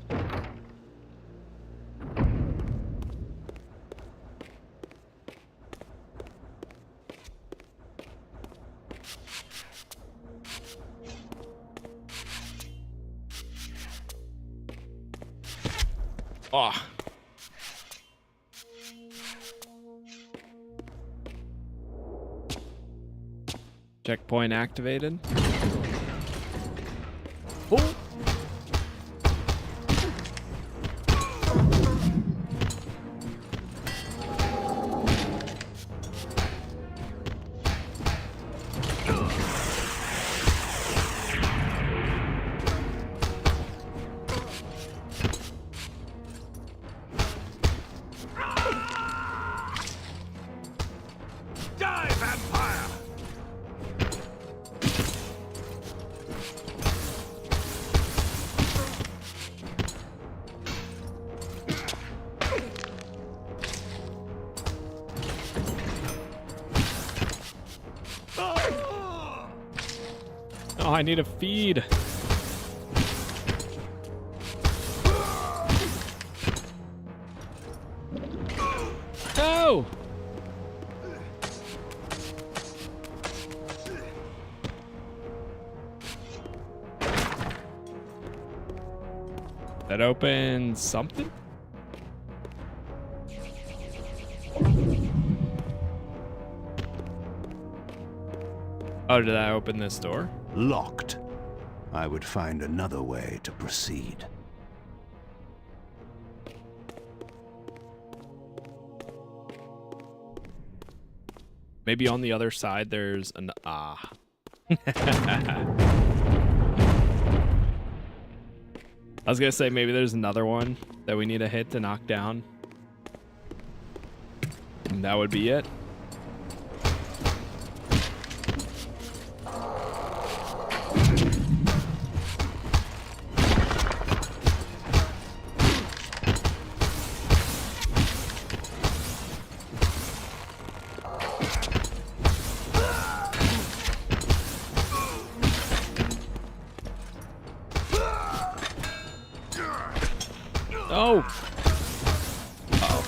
Oh. Checkpoint activated. Oh. Oh, I need a feed. That opens something? Oh, did I open this door? Locked. I would find another way to proceed. Maybe on the other side there's an I was gonna say maybe there's another one that we need to hit to knock down. And that would be it. Oh. Uh-oh.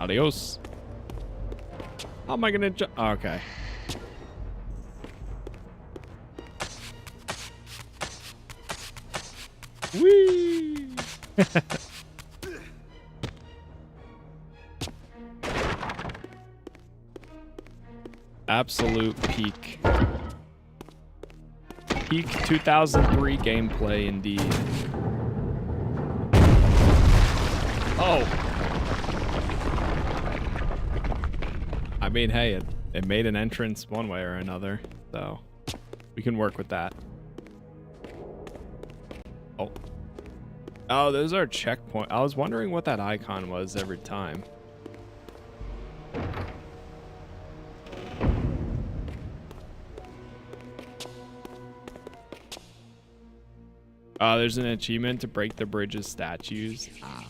Adios. How am I gonna jump? Okay. Whee! Absolute peak. Peak 2003 gameplay indeed. Oh! I mean, hey, it made an entrance one way or another, so we can work with that. Oh. Oh, those are checkpoint. I was wondering what that icon was every time. There's an achievement to break the bridge's statues. Ah.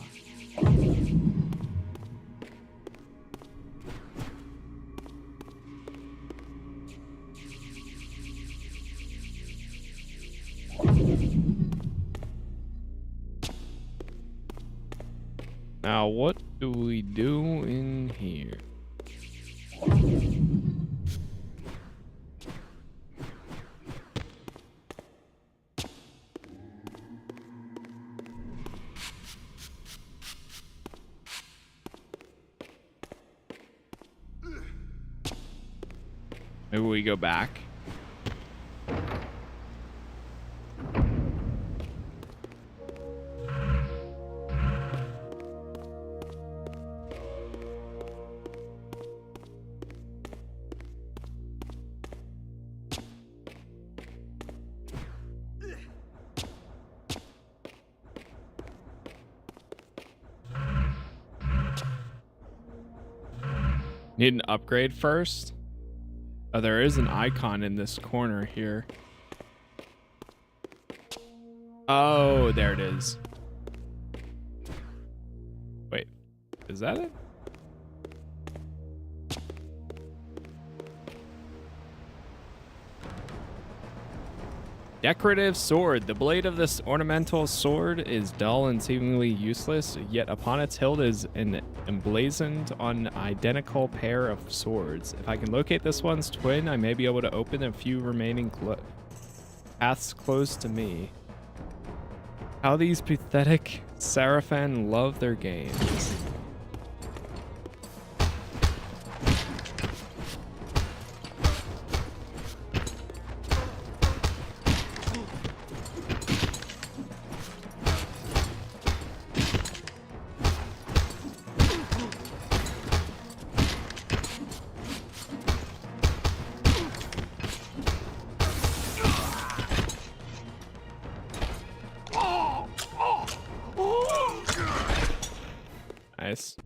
Now, what do we do in here? Maybe we go back. Need an upgrade first? Oh, there is an icon in this corner here. Oh, there it is. Wait, is that it? Decorative sword. The blade of this ornamental sword is dull and seemingly useless, yet upon its hilt is an emblazoned on an identical pair of swords. If I can locate this one's twin, I may be able to open a few remaining paths close to me. How these pathetic Sarafan love their games. Nice.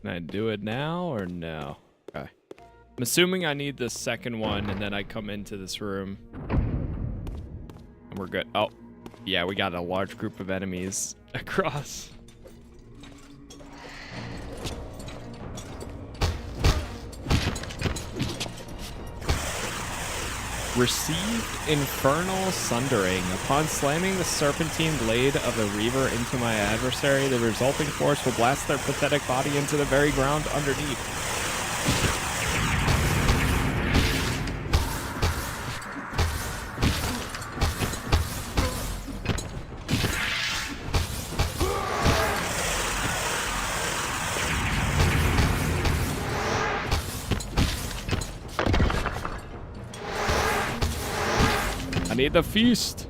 Can I do it now or no? Okay. I'm assuming I need the second one and then I come into this room. And we're good. Oh, yeah, we got a large group of enemies across. Received Infernal Sundering. Upon slamming the serpentine blade of the reaver into my adversary, the resulting force will blast their pathetic body into the very ground underneath. I need the feast.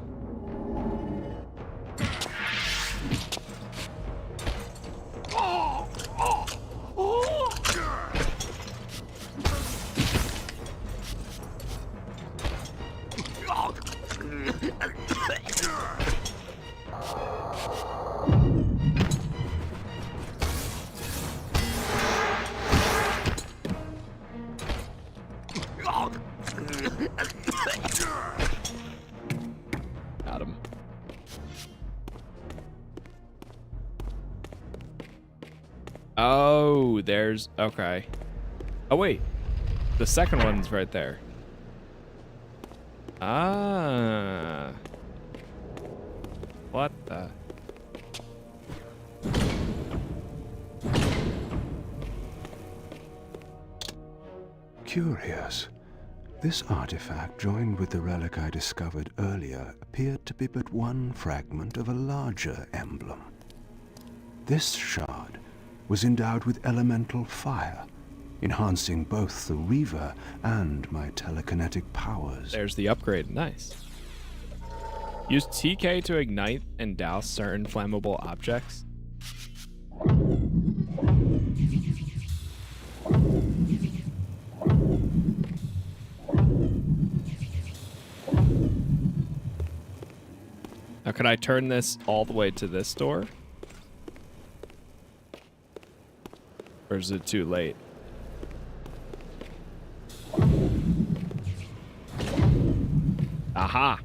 Got him. Oh, there's... Okay. Oh, wait. The second one's right there. Ah. What the... Curious. This artifact, joined with the relic I discovered earlier, appeared to be but one fragment of a larger emblem. This shard was endowed with elemental fire, enhancing both the reaver and my telekinetic powers. There's the upgrade. Nice. Use TK to ignite and douse certain flammable objects. Now, can I turn this all the way to this door? Or is it too late? Aha!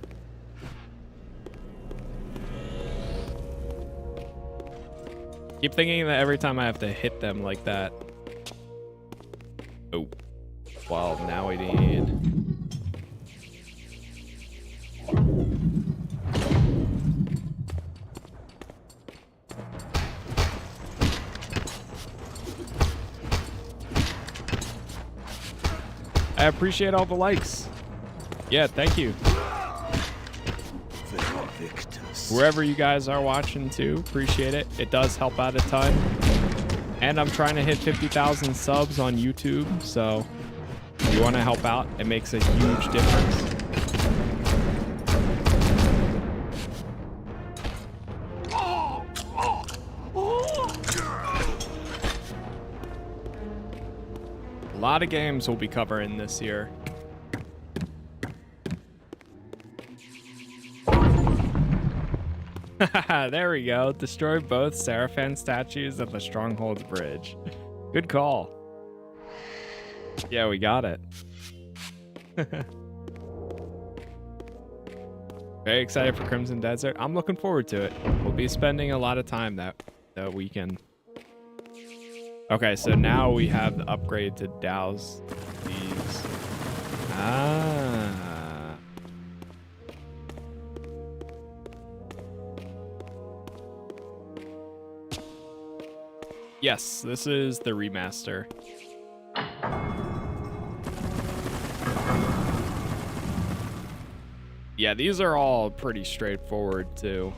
Keep thinking that every time I have to hit them like that. Oh. Well, now we need... I appreciate all the likes. Yeah, thank you. Wherever you guys are watching too, appreciate it. It does help out a ton. And I'm trying to hit 50,000 subs on YouTube, so if you want to help out, it makes a huge difference. A lot of games we'll be covering this year. There we go. Destroy both Seraphim statues at the Stronghold's bridge. Good call. Yeah, we got it. Very excited for Crimson Desert. I'm looking forward to it. We'll be spending a lot of time that weekend. Okay, so now we have the upgrade to douse these. Ah. Yes, this is the remaster. Yeah, these are all pretty straightforward too.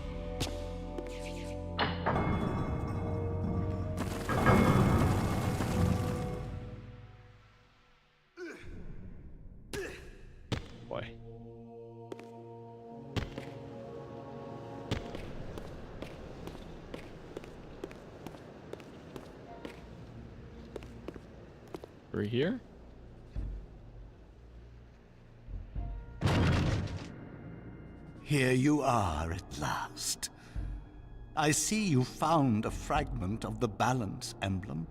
Boy. We're here? Here you are at last. I see you found a fragment of the balance emblem.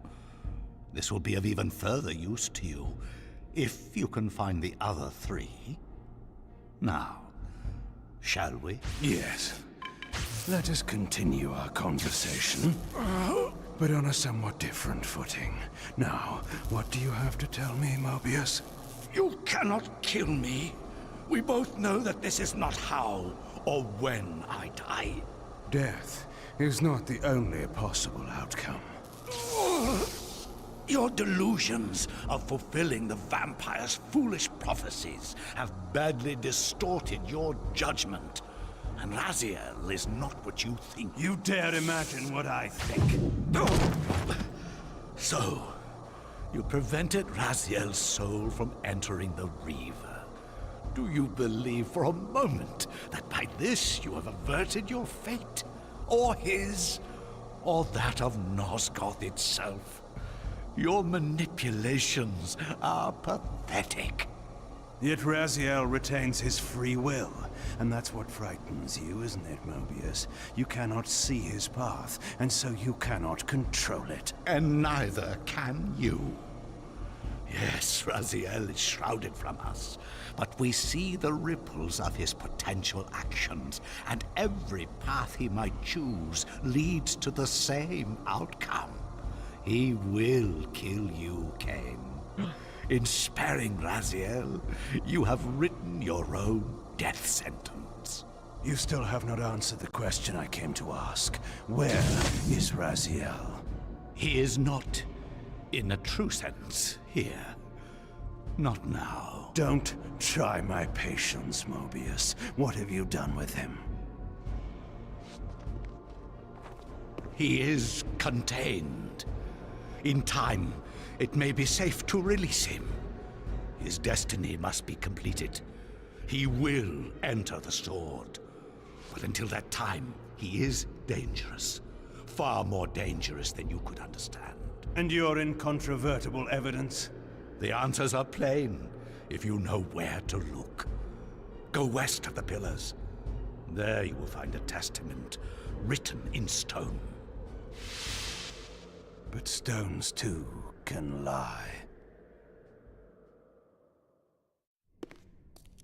This will be of even further use to you, if you can find the other three. Now, shall we? Yes. Let us continue our conversation, but on a somewhat different footing. Now, what do you have to tell me, Moebius? You cannot kill me. We both know that this is not how or when I die. Death is not the only possible outcome. Your delusions of fulfilling the vampire's foolish prophecies have badly distorted your judgment. And Raziel is not what you think. You dare imagine what I think. So, you prevented Raziel's soul from entering the reaver. Do you believe for a moment that by this you have averted your fate? Or his? Or that of Nosgoth itself? Your manipulations are pathetic. Yet Raziel retains his free will, and that's what frightens you, isn't it, Moebius? You cannot see his path, and so you cannot control it. And neither can you. Yes, Raziel is shrouded from us, but we see the ripples of his potential actions, and every path he might choose leads to the same outcome. He will kill you, Kain. In sparing Raziel, you have written your own death sentence. You still have not answered the question I came to ask. Where is Raziel? He is not, in a true sense, here. Not now. Don't try my patience, Moebius. What have you done with him? He is contained. In time, it may be safe to release him. His destiny must be completed. He will enter the sword. But until that time, he is dangerous. Far more dangerous than you could understand. And your incontrovertible evidence? The answers are plain, if you know where to look. Go west of the pillars. There you will find a testament, written in stone. But stones, too, can lie.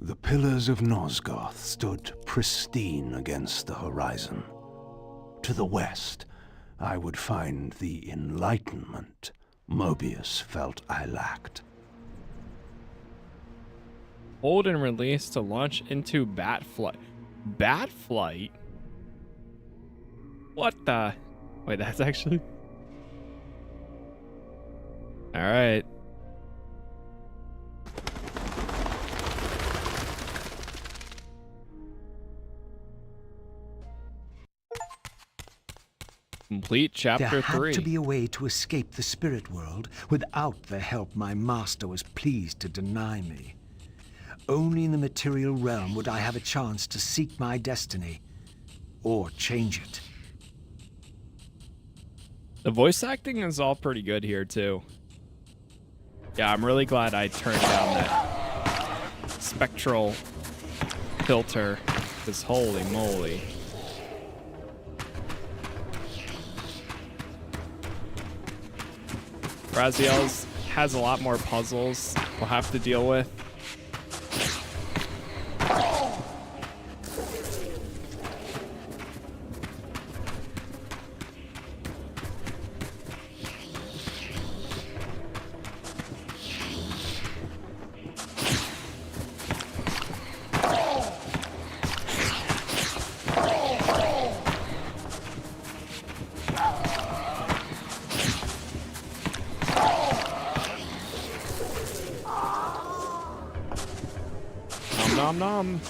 The pillars of Nosgoth stood pristine against the horizon. To the west, I would find the enlightenment Moebius felt I lacked. Hold and release to launch into bat flight. Bat flight? What the? Wait, that's actually... All right. Complete chapter 3. There had to be a way to escape the spirit world without the help my master was pleased to deny me. Only in the material realm would I have a chance to seek my destiny, or change it. The voice acting is all pretty good here, too. Yeah, I'm really glad I turned down that Spectral filter, because holy moly. Raziel has a lot more puzzles we'll have to deal with. Nom nom.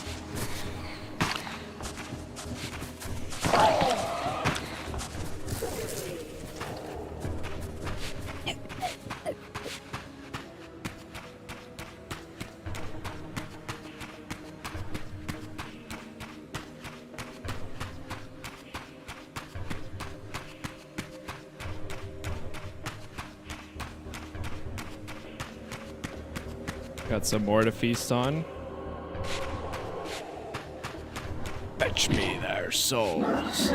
Got some more to feast on. Fetch me their souls.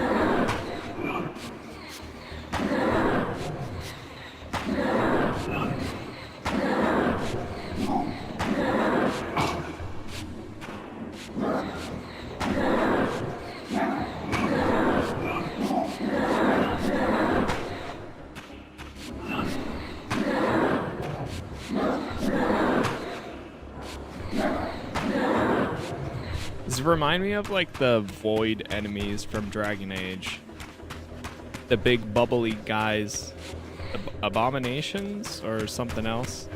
These remind me of like the void enemies from Dragon Age. The big bubbly guys. Abominations or something else.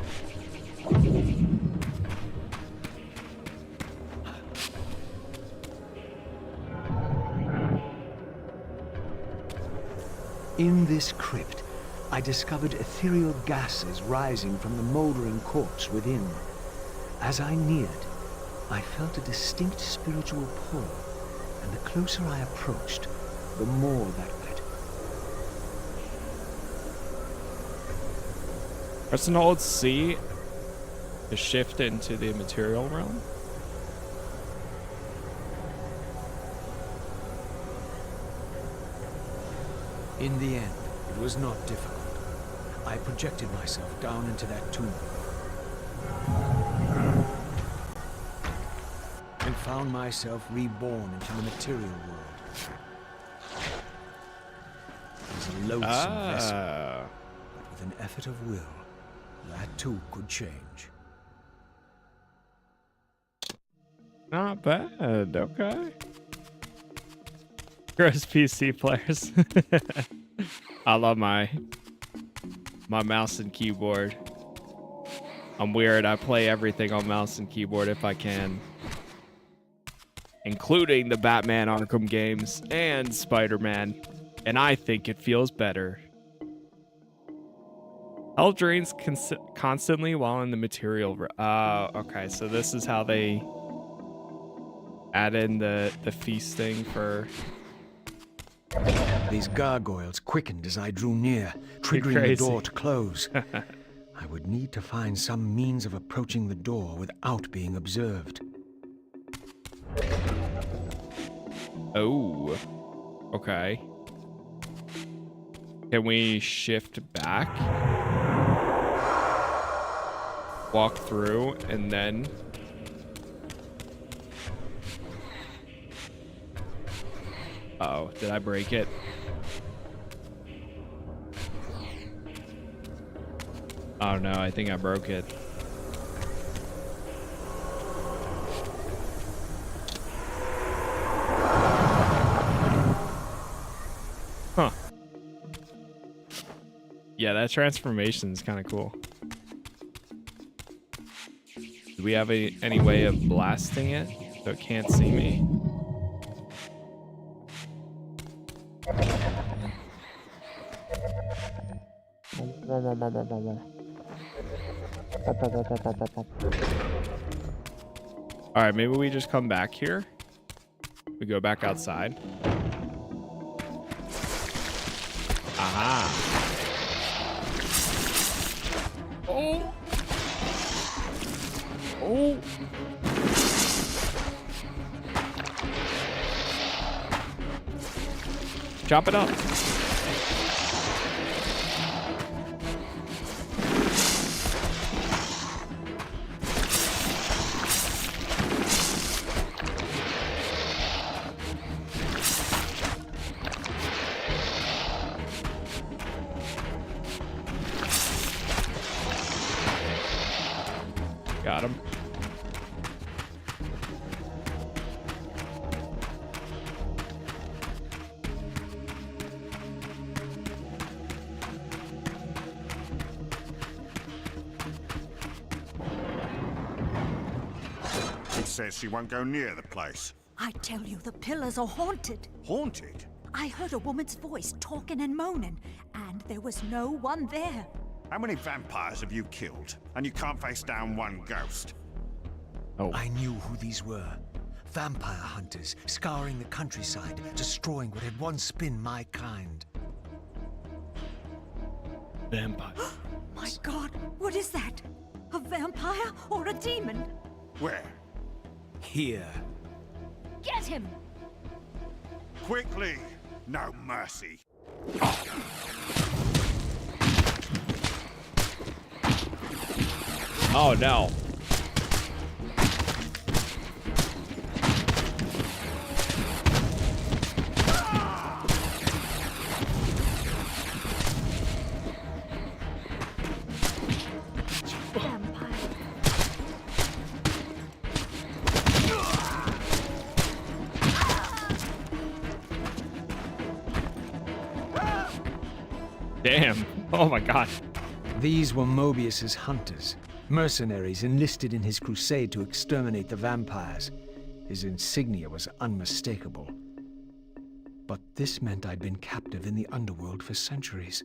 In this crypt, I discovered ethereal gases rising from the moldering corpse within. As I neared, I felt a distinct spiritual pull, and the closer I approached, the more that went. Press and hold C to shift into the material realm. In the end, it was not difficult. I projected myself down into that tomb and found myself reborn into the material world. It was a loathsome vessel, but with an effort of will, that too could change. Not bad. Okay. Gross PC players. I love my mouse and keyboard. I'm weird. I play everything on mouse and keyboard if I can, including the Batman Arkham games and Spider-Man, and I think it feels better. Health drains constantly while in the material. Okay, so this is how they add in the feasting for. These gargoyles quickened as I drew near, triggering the door to close. I would need to find some means of approaching the door without being observed. Oh, okay. Can we shift back? Walk through and then... Uh-oh, did I break it? Oh no, I think I broke it. Huh. Yeah, that transformation is kind of cool. Do we have any way of blasting it so it can't see me? All right, maybe we just come back here. We go back outside. Aha. Oh. Oh. Chop it up. Got him. It says she won't go near the place. I tell you, the pillars are haunted. Haunted? I heard a woman's voice talking and moaning, and there was no one there. How many vampires have you killed? And you can't face down one ghost? Oh. I knew who these were. Vampire hunters, scouring the countryside, destroying what had once been my kind. Vampire. My God, what is that? A vampire or a demon? Where? Here. Get him! Quickly! No mercy. Oh no. Damn. Oh my god. These were Moebius's hunters, mercenaries enlisted in his crusade to exterminate the vampires. His insignia was unmistakable. But this meant I'd been captive in the underworld for centuries.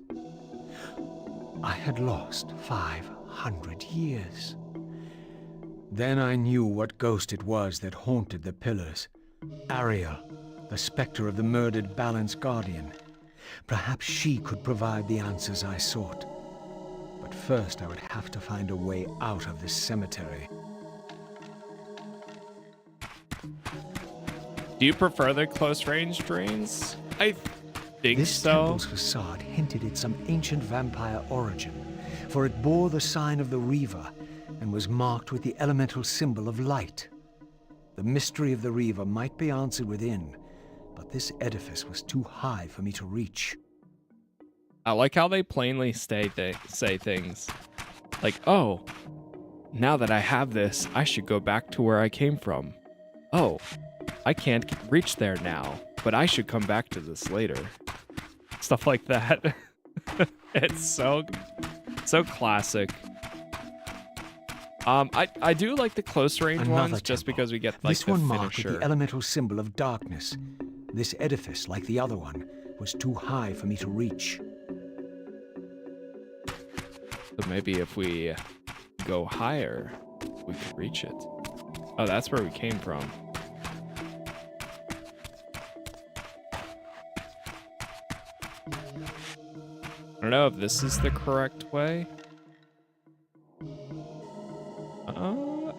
I had lost 500 years. Then I knew what ghost it was that haunted the pillars. Ariel, the specter of the murdered Balance Guardian. Perhaps she could provide the answers I sought. But first I would have to find a way out of this cemetery. Do you prefer the close-range drains? I think This so. temple's facade hinted at some ancient vampire origin, for it bore the sign of the reaver and was marked with the elemental symbol of light. The mystery of the reaver might be answered within, but this edifice was too high for me to reach. I like how they plainly say things. Like, oh, now that I have this, I should go back to where I came from. Oh, I can't reach there now, but I should come back to this later. Stuff like that. It's so classic. I do like the close range ones just because we get like this the one marked with finisher. the elemental symbol of darkness. This edifice, like the other one, was too high for me to reach. So maybe if we go higher, we could reach it. Oh, that's where we came from. I don't know if this is the correct way.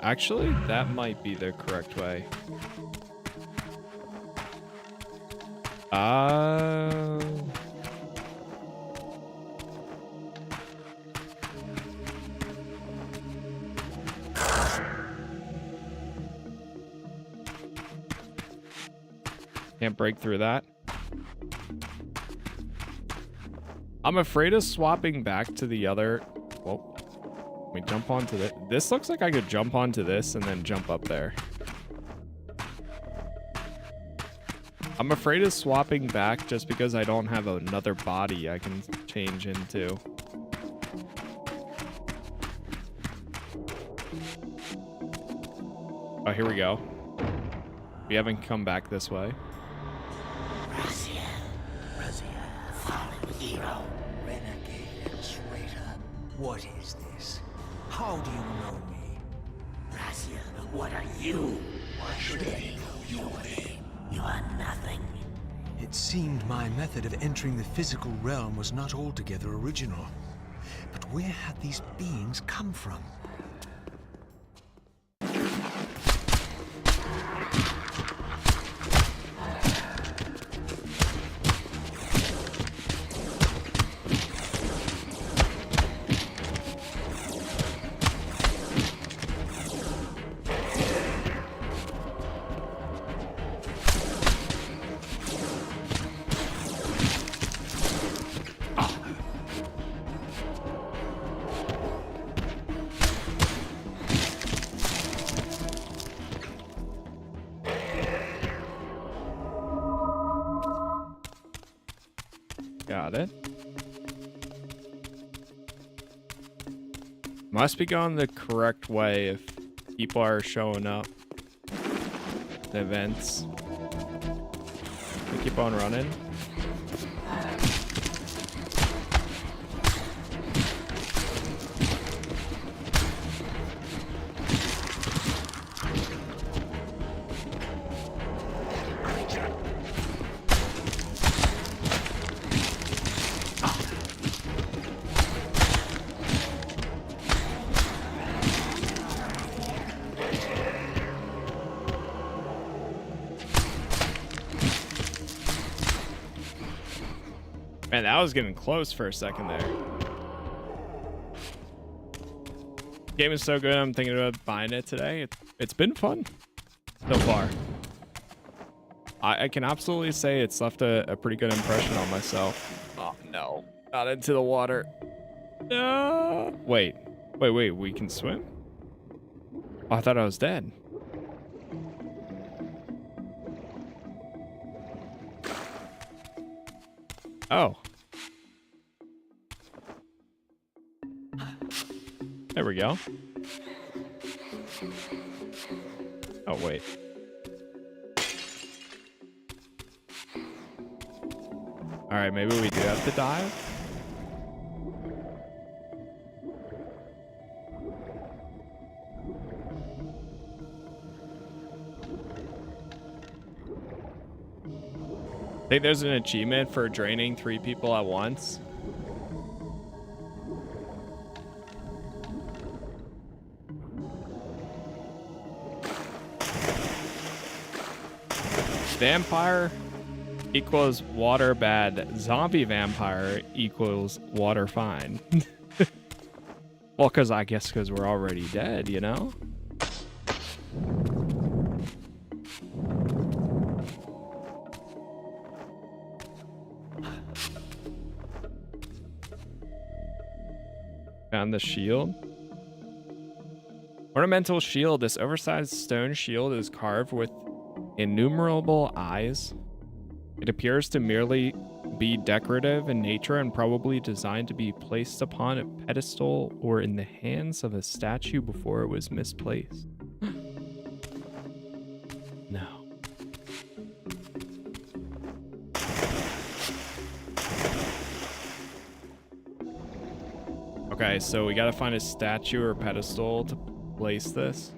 Actually, that might be the correct way. Can't break through that. I'm afraid of swapping back to the other. Well, let me jump onto this. This looks like I could jump onto this and then jump up there. I'm afraid of swapping back just because I don't have another body I can change into. Oh, here we go. We haven't come back this way. Raziel, fallen hero, renegade and traitor. What is this? How do you know me? Raziel, what are you? Why should they know your name? You are nothing. It seemed my method of entering the physical realm was not altogether original. But where had these beings come from? Got it. Must be going the correct way if people are showing up. The events. We keep on running. Man, that was getting close for a second there. Game is so good, I'm thinking about buying it today. It's been fun so far. I can absolutely say it's left a pretty good impression on myself. Oh, no. Not into the water. No. Wait, we can swim? Oh, I thought I was dead. Oh. There we go. Oh, wait. Alright, maybe we do have to dive? I think there's an achievement for draining 3 people at once. Vampire equals water bad. Zombie vampire equals water fine. Well, I guess because we're already dead, you know? Found the shield. Ornamental shield. This oversized stone shield is carved with innumerable eyes. It appears to merely be decorative in nature and probably designed to be placed upon a pedestal or in the hands of a statue before it was misplaced. No. Okay, so we gotta find a statue or pedestal to place this.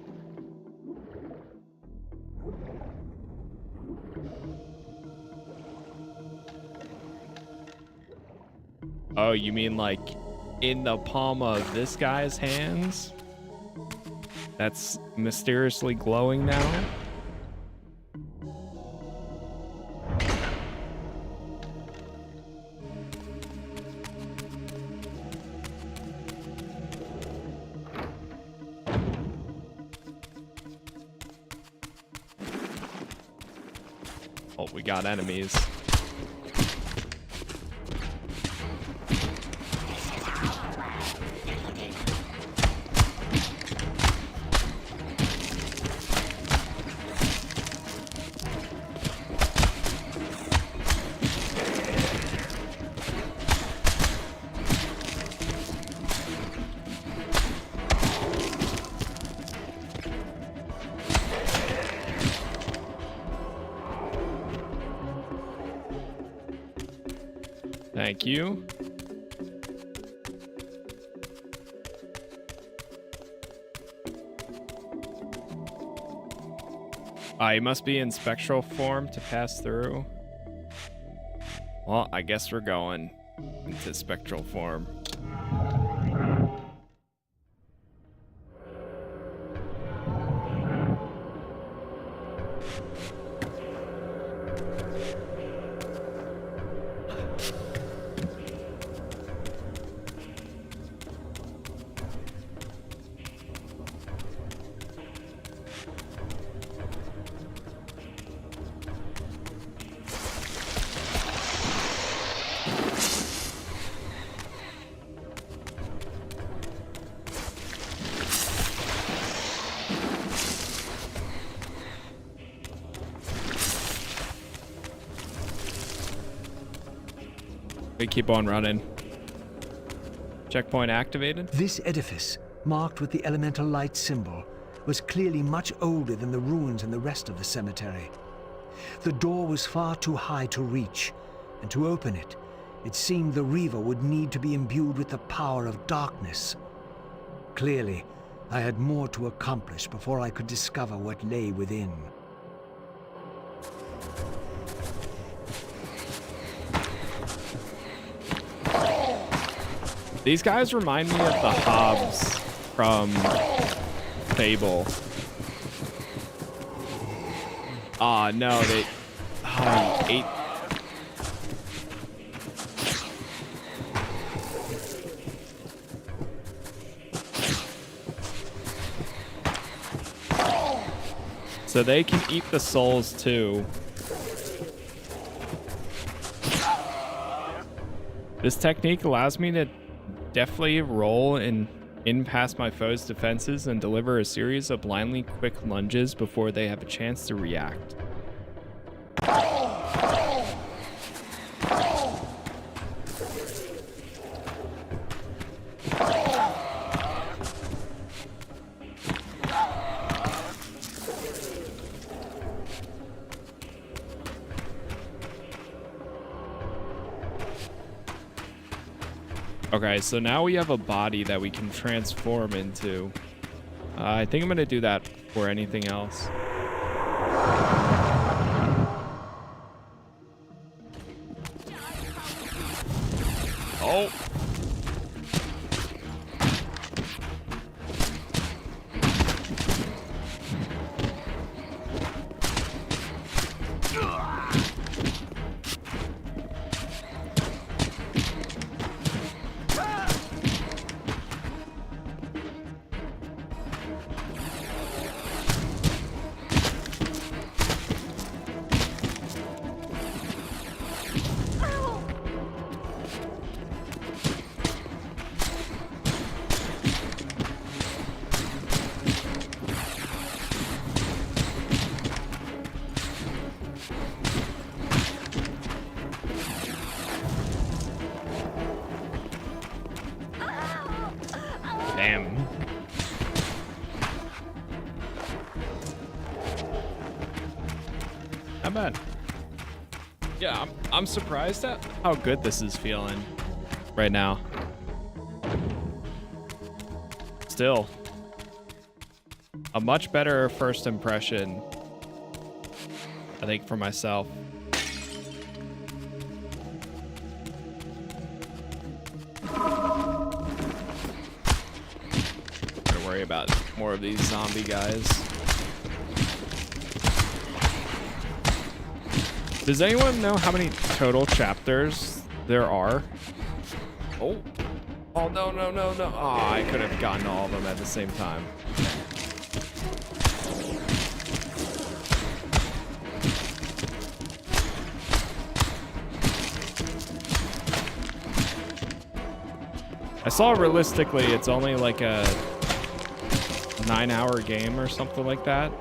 Oh, you mean like in the palm of this guy's hands? That's mysteriously glowing now? Oh, we got enemies. Thank you. You must be in spectral form to pass through. Well, I guess we're going into spectral form. We keep on running. Checkpoint activated. This edifice, marked with the elemental light symbol, was clearly much older than the ruins in the rest of the cemetery. The door was far too high to reach, and to open it, it seemed the reaver would need to be imbued with the power of darkness. Clearly, I had more to accomplish before I could discover what lay within. These guys remind me of the Hobbs from Fable. Ah, no, they... Oh, he ate... So they can eat the souls too. This technique allows me to deftly roll and in past my foe's defenses and deliver a series of blindly quick lunges before they have a chance to react. Okay, so now we have a body that we can transform into. I think I'm going to do that for anything else. Oh. Damn. Not bad. Yeah, I'm surprised at how good this is feeling right now. Still, a much better first impression, I think, for myself. Gotta worry about more of these zombie guys. Does anyone know how many total chapters there are? Oh. Oh, no, no, no, no. Oh, I could have gotten all of them at the same time. I saw realistically it's only like a 9-hour game or something like that.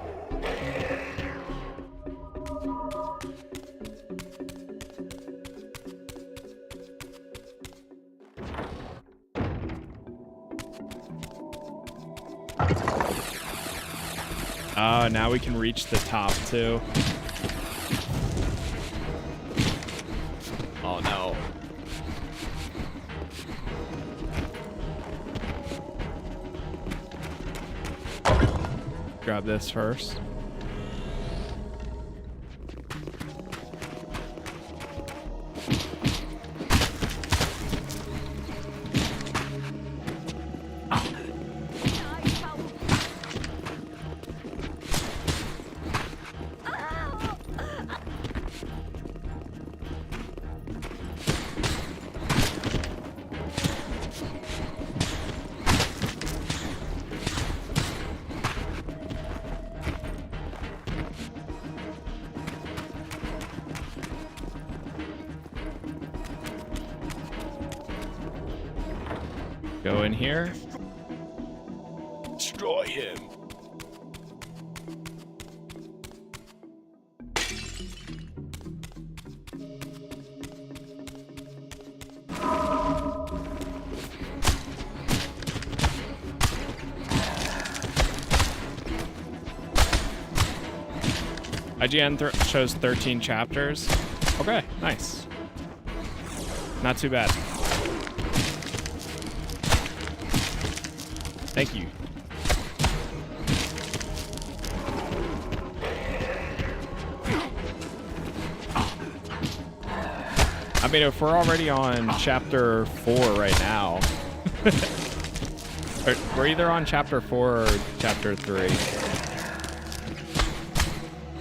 Now we can reach the top too. Oh no. Grab this first. Go in here. Destroy him. IGN shows 13 chapters. Okay, nice. Not too bad. Thank you. I mean, if we're already on chapter 4 right now, we're either on chapter 4 or chapter 3.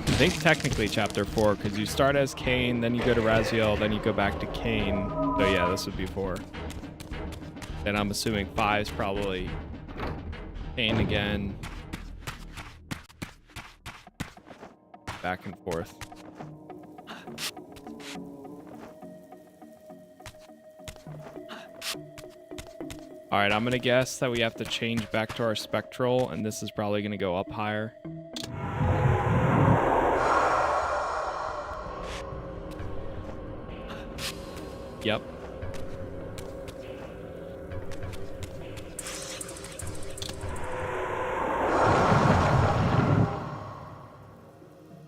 I think technically chapter 4, because you start as Kain, then you go to Raziel, then you go back to Kain. So yeah, this would be 4. Then I'm assuming 5 is probably Kain again. Back and forth. All right, I'm gonna guess that we have to change back to our Spectral, and this is probably gonna go up higher. Yep.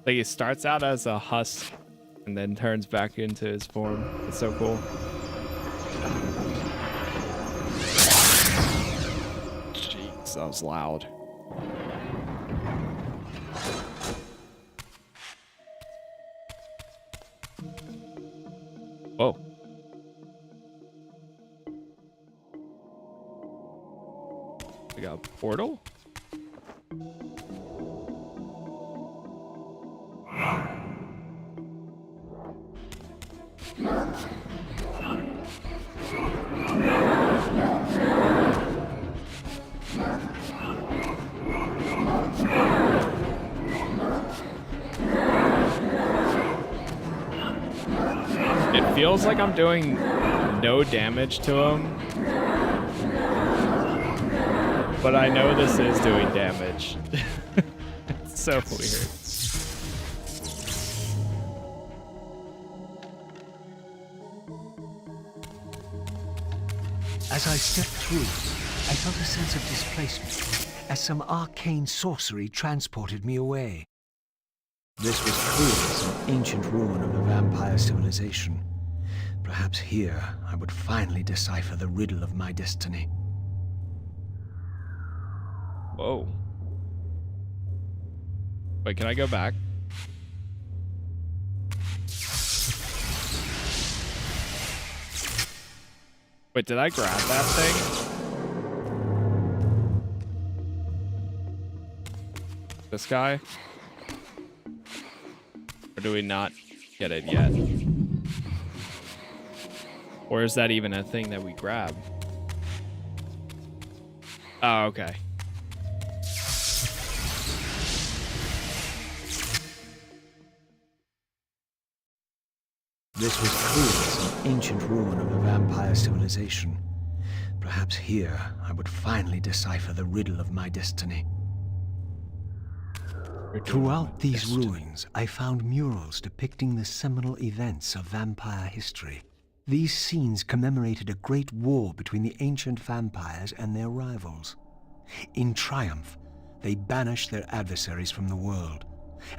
Like, he starts out as a husk and then turns back into his form. It's so cool. that was loud. Whoa. We got a portal? It feels like I'm doing no damage to him, but I know this is doing damage. It's so weird. As I stepped through, I felt a sense of displacement, as some arcane sorcery transported me away. This was clearly some ancient ruin of a vampire civilization. Perhaps here I would finally decipher the riddle of my destiny. Whoa. Wait, can I go back? Wait, did I grab that thing? This guy? Or do we not get it yet? Or is that even a thing that we grab? Oh, okay. This was clearly some ancient ruin of a vampire civilization. Perhaps here I would finally decipher the riddle of my destiny. Throughout these ruins, I found murals depicting the seminal events of vampire history. These scenes commemorated a great war between the ancient vampires and their rivals. In triumph, they banished their adversaries from the world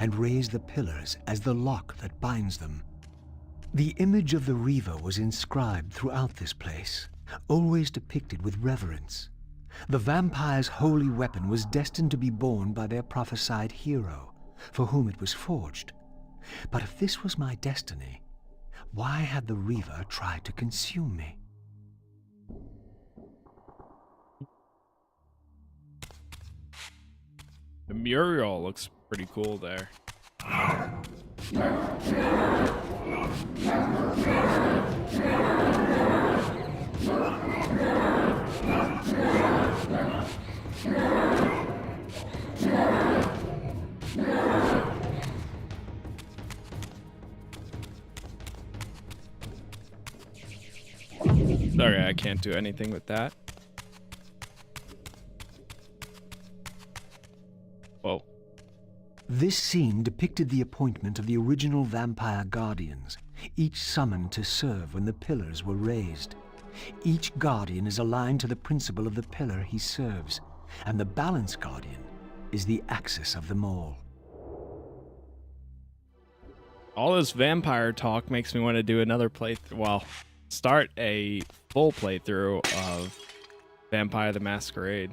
and raised the pillars as the lock that binds them. The image of the reaver was inscribed throughout this place, always depicted with reverence. The vampire's holy weapon was destined to be borne by their prophesied hero, for whom it was forged. But if this was my destiny, why had the reaver tried to consume me? The mural looks pretty cool there. Sorry, I can't do anything with that. Whoa. This scene depicted the appointment of the original vampire guardians, each summoned to serve when the pillars were raised. Each guardian is aligned to the principle of the pillar he serves, and the balance guardian is the axis of them all. All this vampire talk makes me want to do another playthrough. Well, start a full playthrough of Vampire the Masquerade.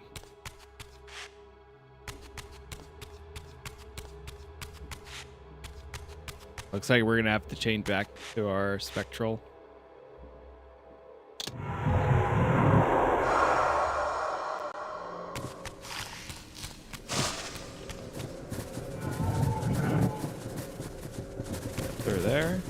Looks like we're gonna have to change back to our Spectral. Through there.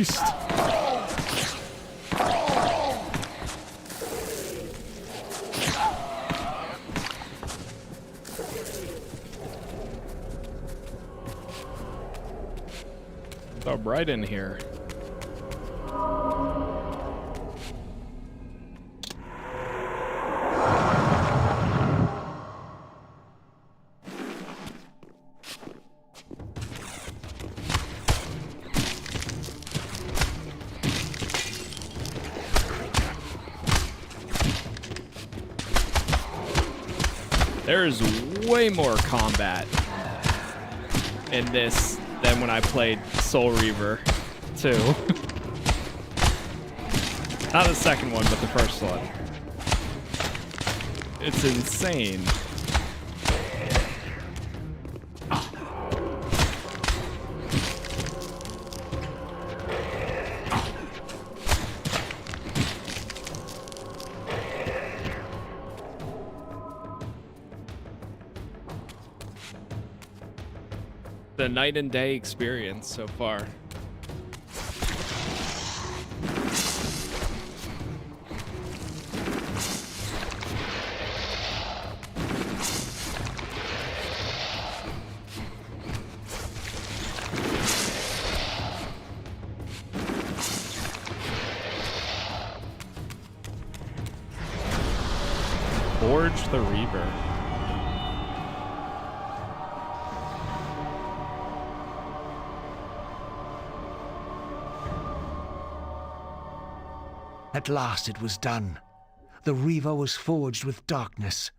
beast! I'm right in here. There's way more combat in this than when I played Soul Reaver 2. Not the second one, but the first one. It's insane. The night and day experience so far. Forge the Reaver. At last it was done. The Reaver was forged with darkness.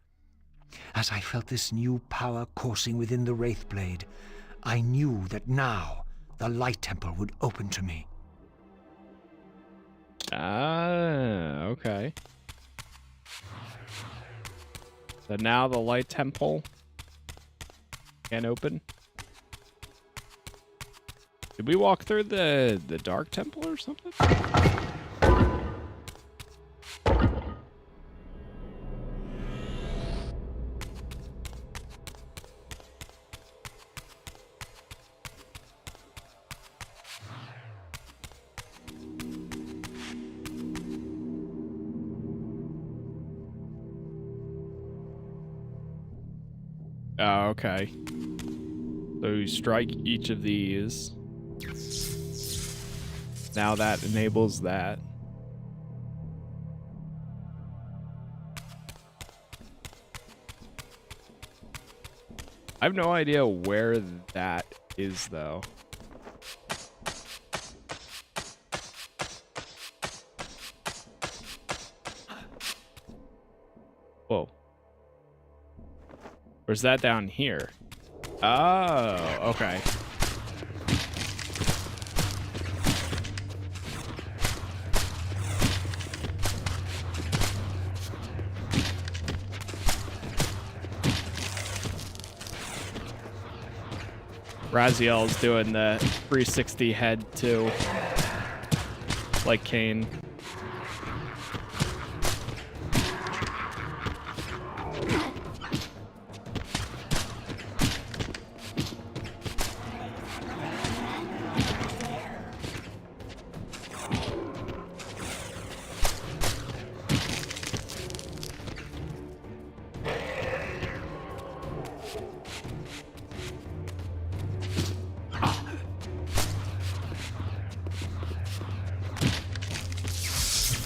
As I felt this new power coursing within the Wraithblade, I knew that now the Light Temple would open to me. Ah, okay. So now the Light Temple can open. Did we walk through the Dark Temple or something? Oh, okay. So you strike each of these. Now that enables that. I have no idea where that is, though. Whoa. Or is that down here? Oh, okay. Raziel's doing the 360 head too, like Kain.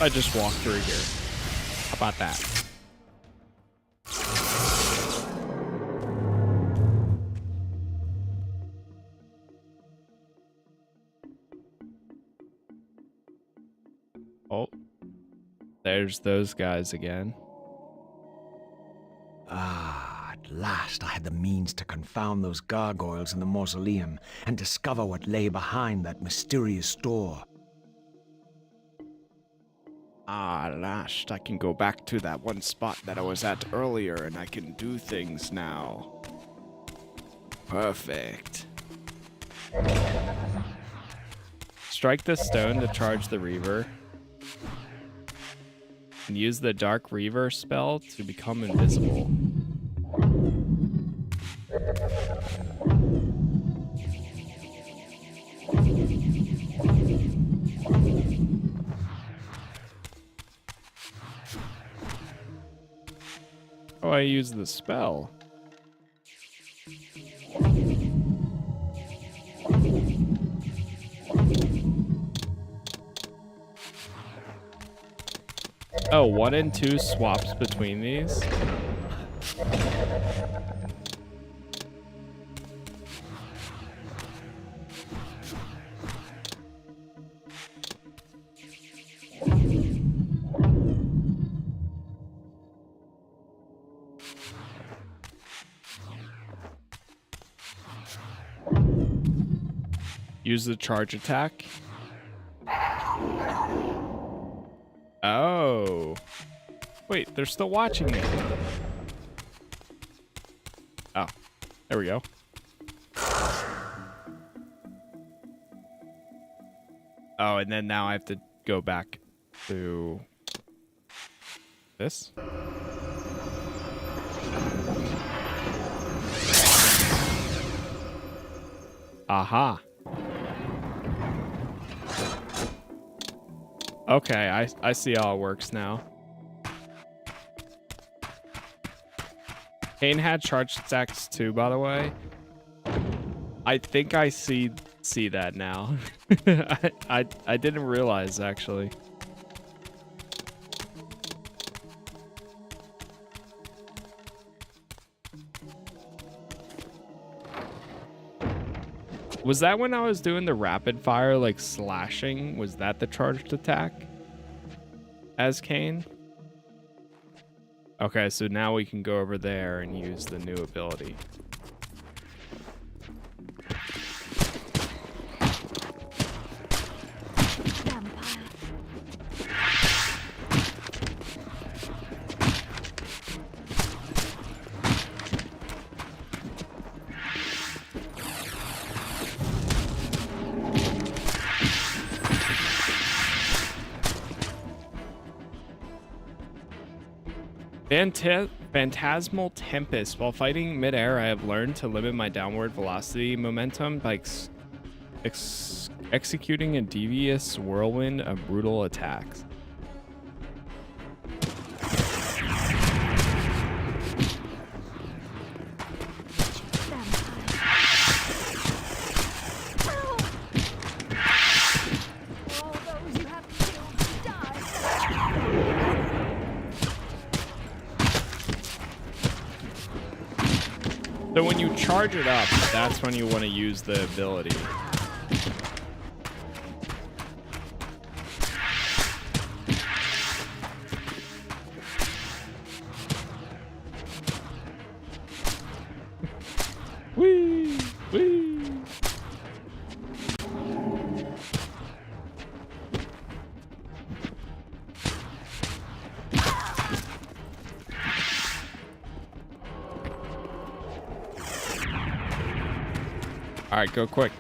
I just walked through here. How about that? Oh, there's those guys again. Ah, at last I had the means to confound those gargoyles in the mausoleum and discover what lay behind that mysterious door. Ah, at last I can go back to that one spot that I was at earlier and I can do things now. Perfect. Strike the stone to charge the Reaver. And use the Dark Reaver spell to become invisible. Oh, I use the spell. Oh, 1 and 2 swaps between these. Use the charge attack. Oh. Wait, they're still watching me. Oh, there we go. Oh, and then now I have to go back to this. Aha. Okay, I see how it works now. Kain had charge attacks too, by the way. I think I see that now. I didn't realize, actually. Was that when I was doing the rapid fire, like slashing? Was that the charged attack as Kain? Okay, so now we can go over there and use the new ability. Phantasmal Tempest. While fighting midair, I have learned to limit my downward velocity momentum by executing a devious whirlwind of brutal attacks. So when you charge it up, that's when you want to use the ability. Whee! Whee! All right, go quick.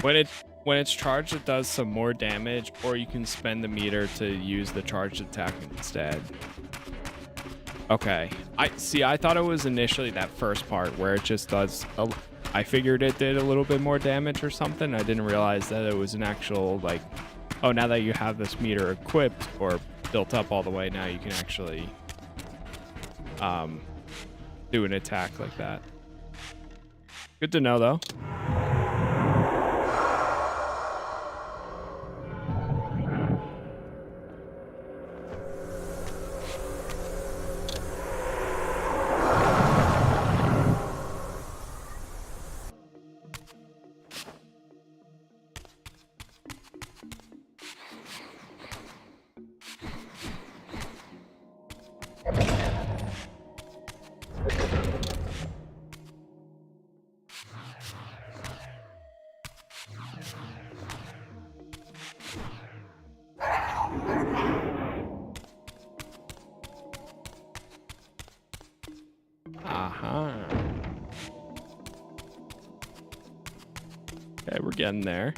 When it's charged, it does some more damage, or you can spend the meter to use the charged attack instead. Okay. I thought it was initially that first part where it just does I figured it did a little bit more damage or something. I didn't realize that it was an actual, like, oh, now that you have this meter equipped or built up all the way, now you can actually do an attack like that. Good to know, though. Okay, we're getting there.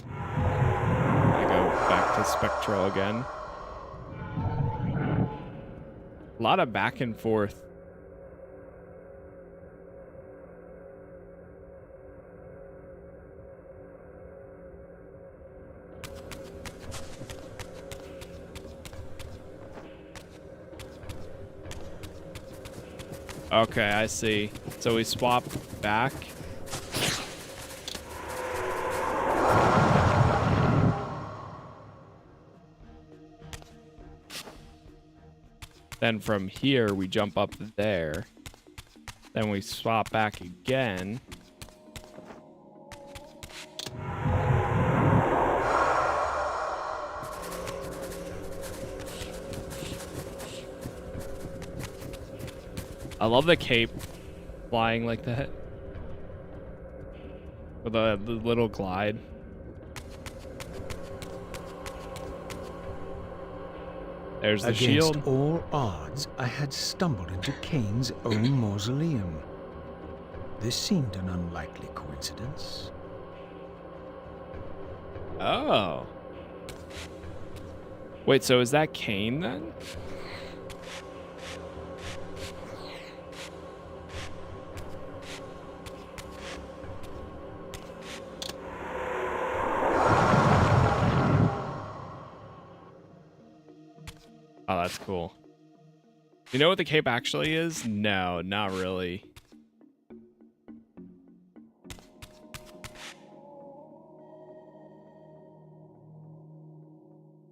I go back to Spectral again. A lot of back and forth. Okay, I see. So we swap back. Then from here, we jump up there. Then we swap back again. I love the cape flying like that. With the little glide. There's the shield. Against all odds, I had stumbled into Kain's own mausoleum. This seemed an unlikely coincidence. Oh. Wait, so is that Kain then? Oh, that's cool. You know what the cape actually is? No, not really.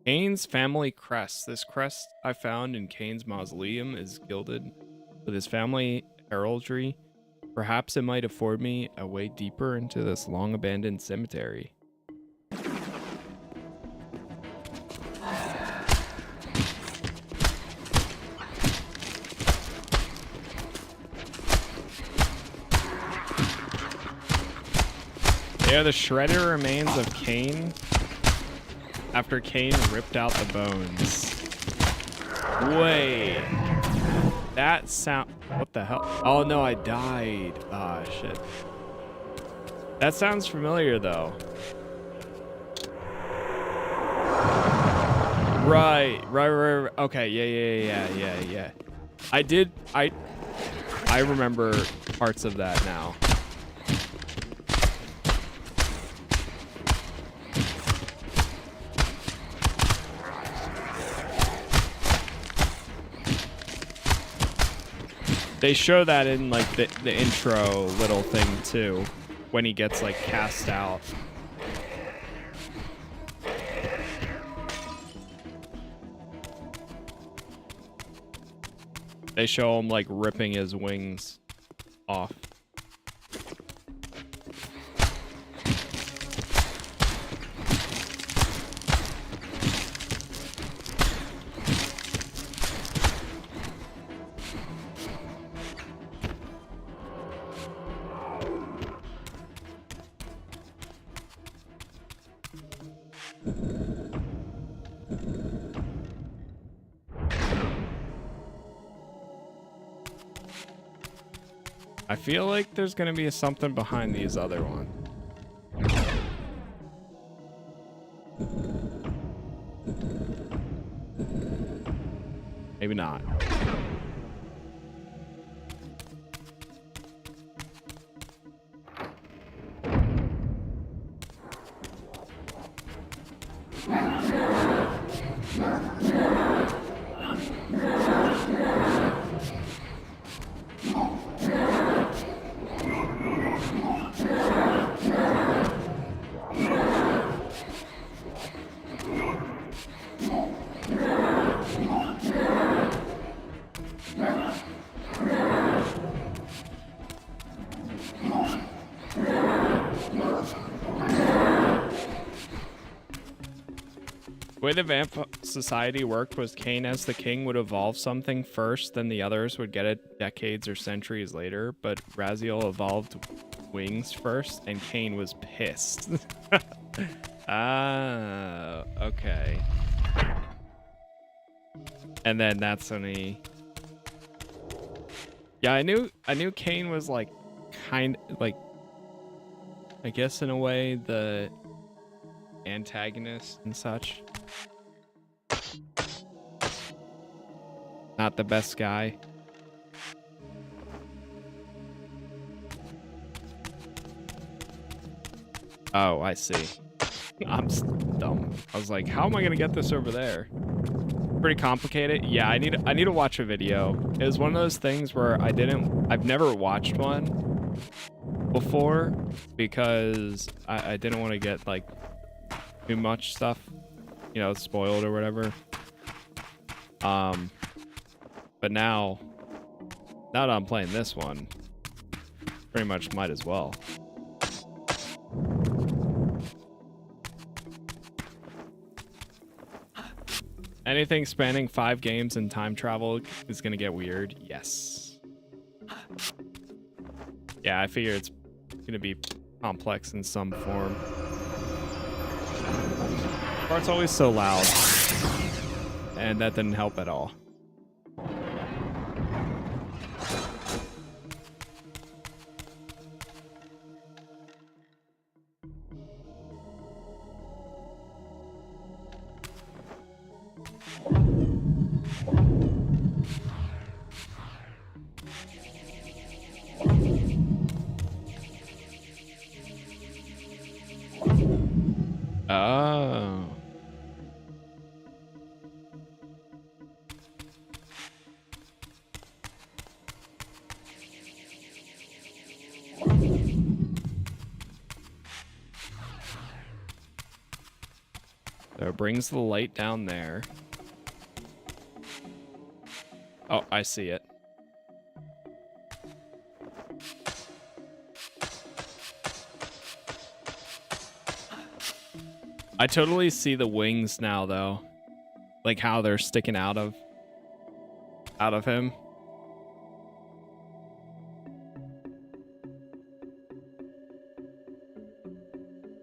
Kain's family crest. This crest I found in Kain's mausoleum is gilded with his family heraldry. Perhaps it might afford me a way deeper into this long-abandoned cemetery. They are the shredded remains of Kain after Kain ripped out the bones. Wait. That sound... What the hell? Oh, no, I died. Ah, shit. That sounds familiar, though. Right. Okay, yeah. I remember parts of that now. They show that in like the intro little thing too, when he gets like cast out. They show him like ripping his wings off. I feel like there's gonna be something behind these other ones. Maybe not. The way the Vamp Society worked was Kain as the king would evolve something first, then the others would get it decades or centuries later, but Raziel evolved wings first, and Kain was pissed. Ah, okay. And then that's when he... Yeah, I knew Kain was like, I guess in a way, the antagonist and such. Not the best guy. Oh, I see. I'm dumb. I was like, how am I gonna get this over there? pretty complicated. Yeah, I need to watch a video. It was one of those things where I've never watched one before because I didn't want to get like too much stuff, you know, spoiled or whatever. But now that I'm playing this one, pretty much might as well. Anything spanning 5 games and time travel is gonna get weird. Yes. Yeah, I figure it's gonna be complex in some form. Or it's always so loud. And that didn't help at all. Oh. So it brings the light down there. Oh, I see it. I totally see the wings now, though. Like how they're sticking out of him.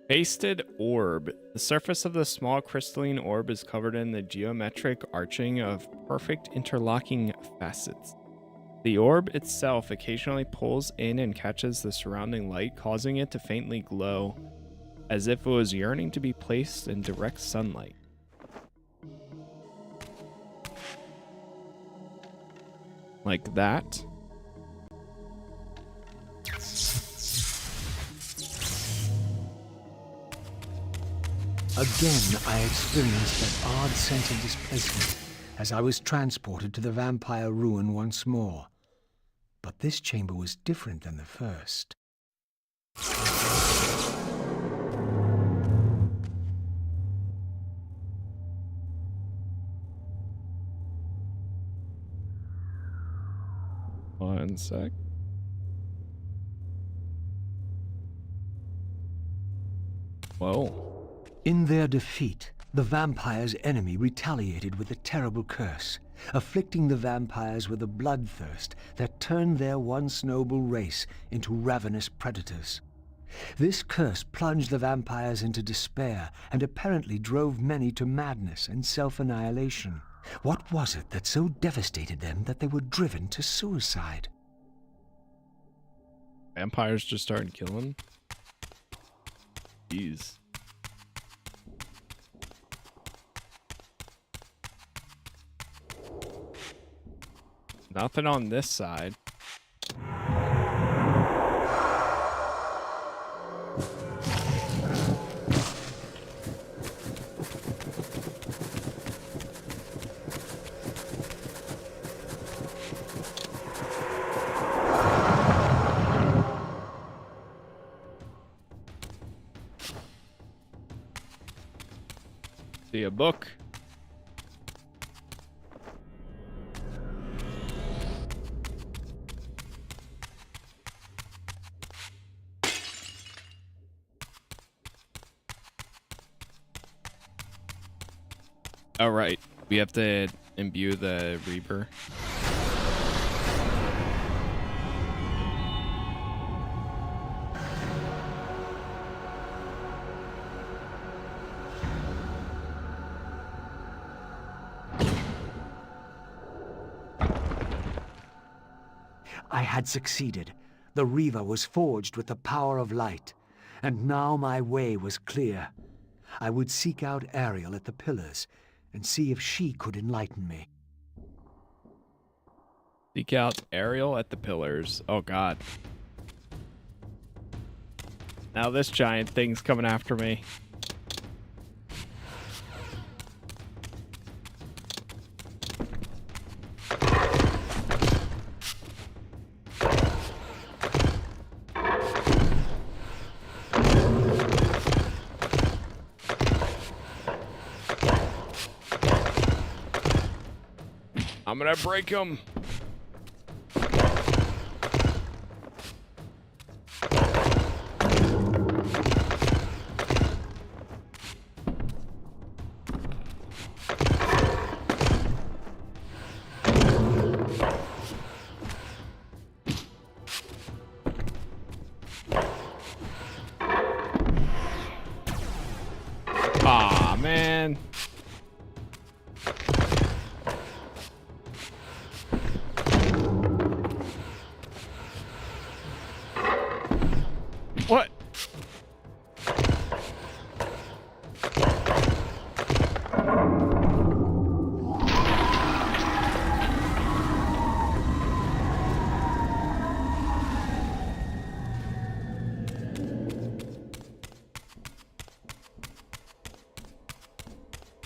Pasted orb. The surface of the small crystalline orb is covered in the geometric arching of perfect interlocking facets. The orb itself occasionally pulls in and catches the surrounding light, causing it to faintly glow, as if it was yearning to be placed in direct sunlight. Like that. Again, I experienced that odd sense of displacement as I was transported to the vampire ruin once more. But this chamber was different than the first. One sec. Whoa. In their defeat, the vampire's enemy retaliated with a terrible curse, afflicting the vampires with a bloodthirst that turned their once noble race into ravenous predators. This curse plunged the vampires into despair and apparently drove many to madness and self-annihilation. What was it that so devastated them that they were driven to suicide? Vampires just started killing? Jeez. Nothing on this side. See a book. Oh, right. We have to imbue the reaver. I had succeeded. The reaver was forged with the power of light, and now my way was clear. I would seek out Ariel at the pillars and see if she could enlighten me. Seek out Ariel at the pillars. Oh, God. Now this giant thing's coming after me. gonna break him. Aw, man. What?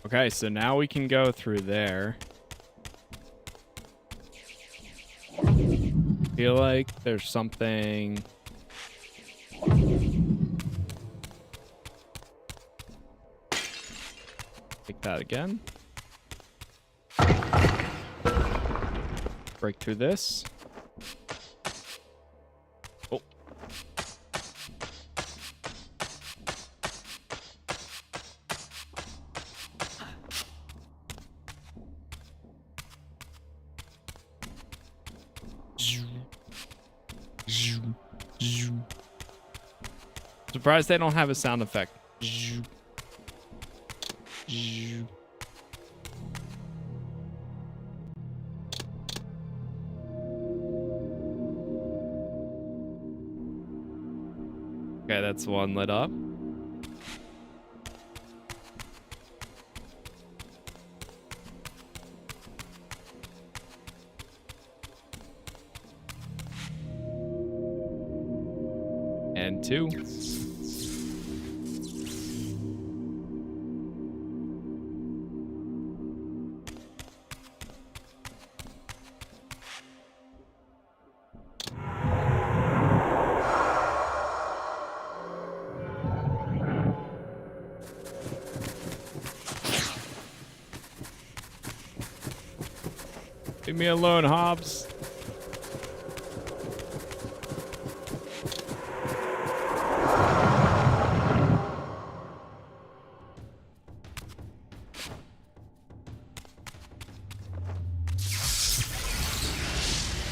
Okay, so now we can go through there. Feel like there's something. Take that again. Break through this. Oh. Surprised they don't have a sound effect. Okay, that's one lit up. And two. Leave me alone, Hobbs.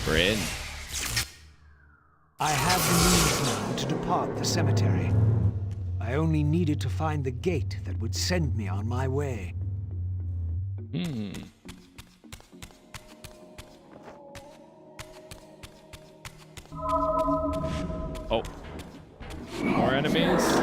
We're in. I have the means now to depart the cemetery. I only needed to find the gate that would send me on my way. Oh. More enemies.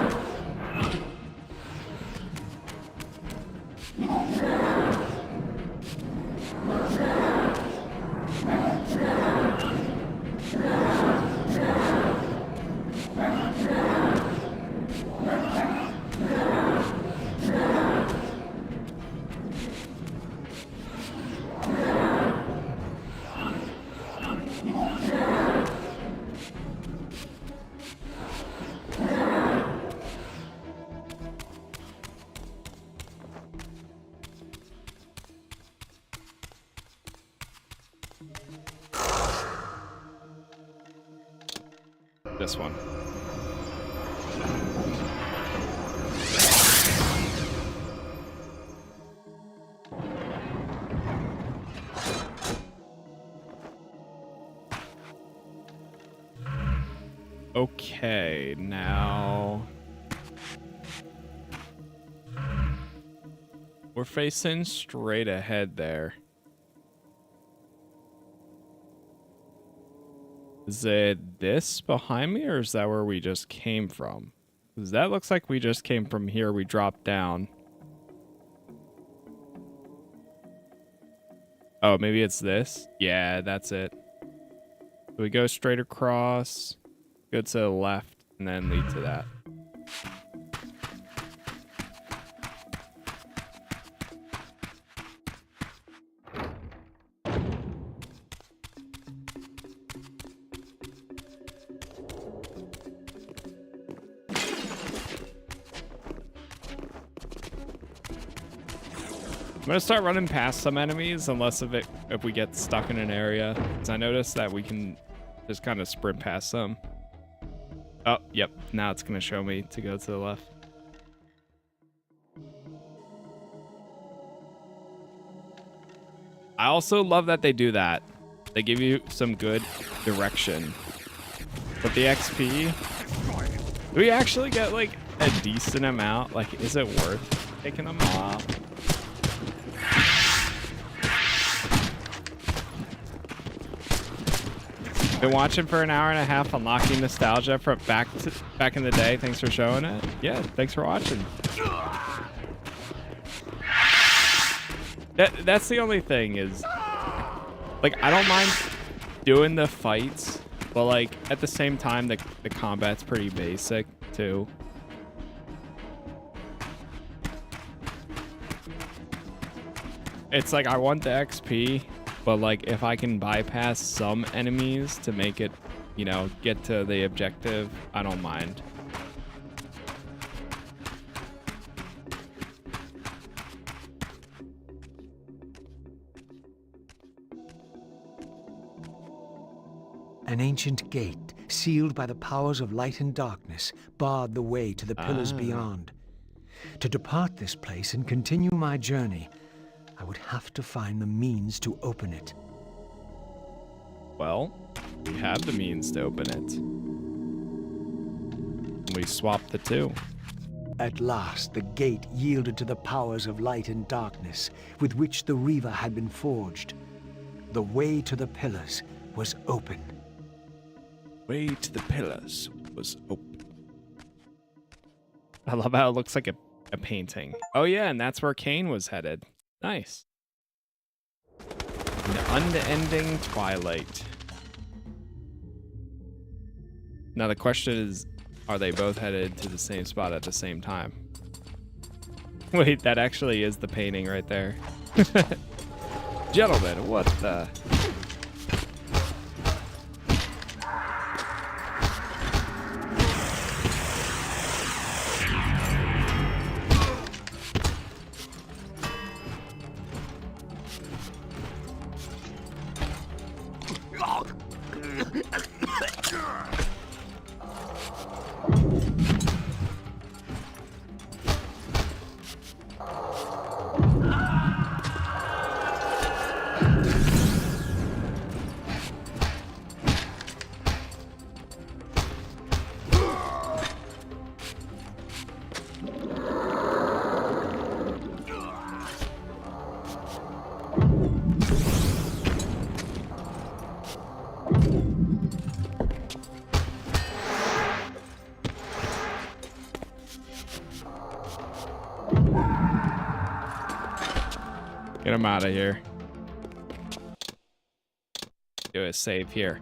This one. Okay, now we're facing straight ahead there. Is it this behind me, or is that where we just came from? Because that looks like we just came from here. We dropped down. Oh, maybe it's this? Yeah, that's it. So we go straight across, go to the left, and then lead to that. gonna start running past some enemies unless if we get stuck in an area. Because I noticed that we can just kind of sprint past them. Oh, yep. Now it's gonna show me to go to the left. I also love that they do that. They give you some good direction. But the XP, do we actually get like a decent amount? Like, is it worth taking them off? Been watching for an hour and a half, unlocking nostalgia from back in the day. Thanks for showing it. Yeah, thanks for watching. That's the only thing is, like, I don't mind doing the fights, but like at the same time, the combat's pretty basic too. It's like I want the XP, but like if I can bypass some enemies to make it, you know, get to the objective, I don't mind. An ancient gate, sealed by the powers of light and darkness, barred the way to the pillars beyond. To depart this place and continue my journey, I would have to find the means to open it. Well, we have the means to open it. We swapped the two. At last, the gate yielded to the powers of light and darkness, with which the reaver had been forged. The way to the pillars was open. Way to the pillars was open. I love how it looks like a painting. Oh yeah, and that's where Kain was headed. Nice. The unending twilight. Now the question is, are they both headed to the same spot at the same time? Wait, that actually is the painting right there. Gentlemen, what the... Get him out of here. Do a save here.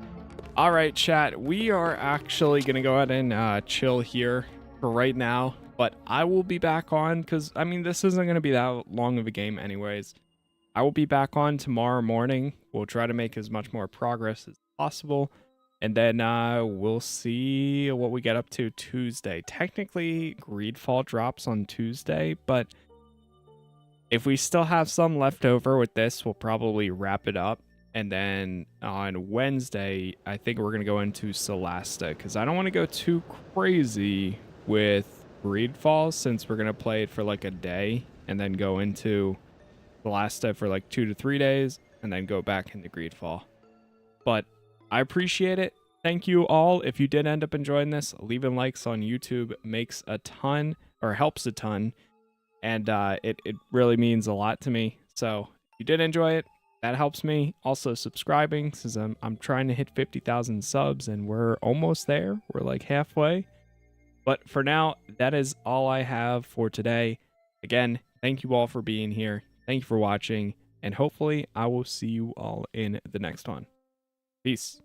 All right, chat. We are actually going to go ahead and chill here for right now. But I will be back on because, I mean, this isn't going to be that long of a game anyways. I will be back on tomorrow morning. We'll try to make as much more progress as possible. And then we'll see what we get up to Tuesday. Technically, Greedfall drops on Tuesday, but... if we still have some left over with this, we'll probably wrap it up. And then on Wednesday, I think we're going to go into Celasta because I don't want to go too crazy with Greedfall since we're going to play it for like a day and then go into Celasta for like 2 to 3 days and then go back into Greedfall. But I appreciate it. Thank you all. If you did end up enjoying this, leaving likes on YouTube makes a ton or helps a ton. And it really means a lot to me. So if you did enjoy it, that helps me. Also subscribing, since I'm trying to hit 50,000 subs and we're almost there. We're like halfway. But for now, that is all I have for today. Again, thank you all for being here. Thank you for watching. And hopefully I will see you all in the next one. Peace.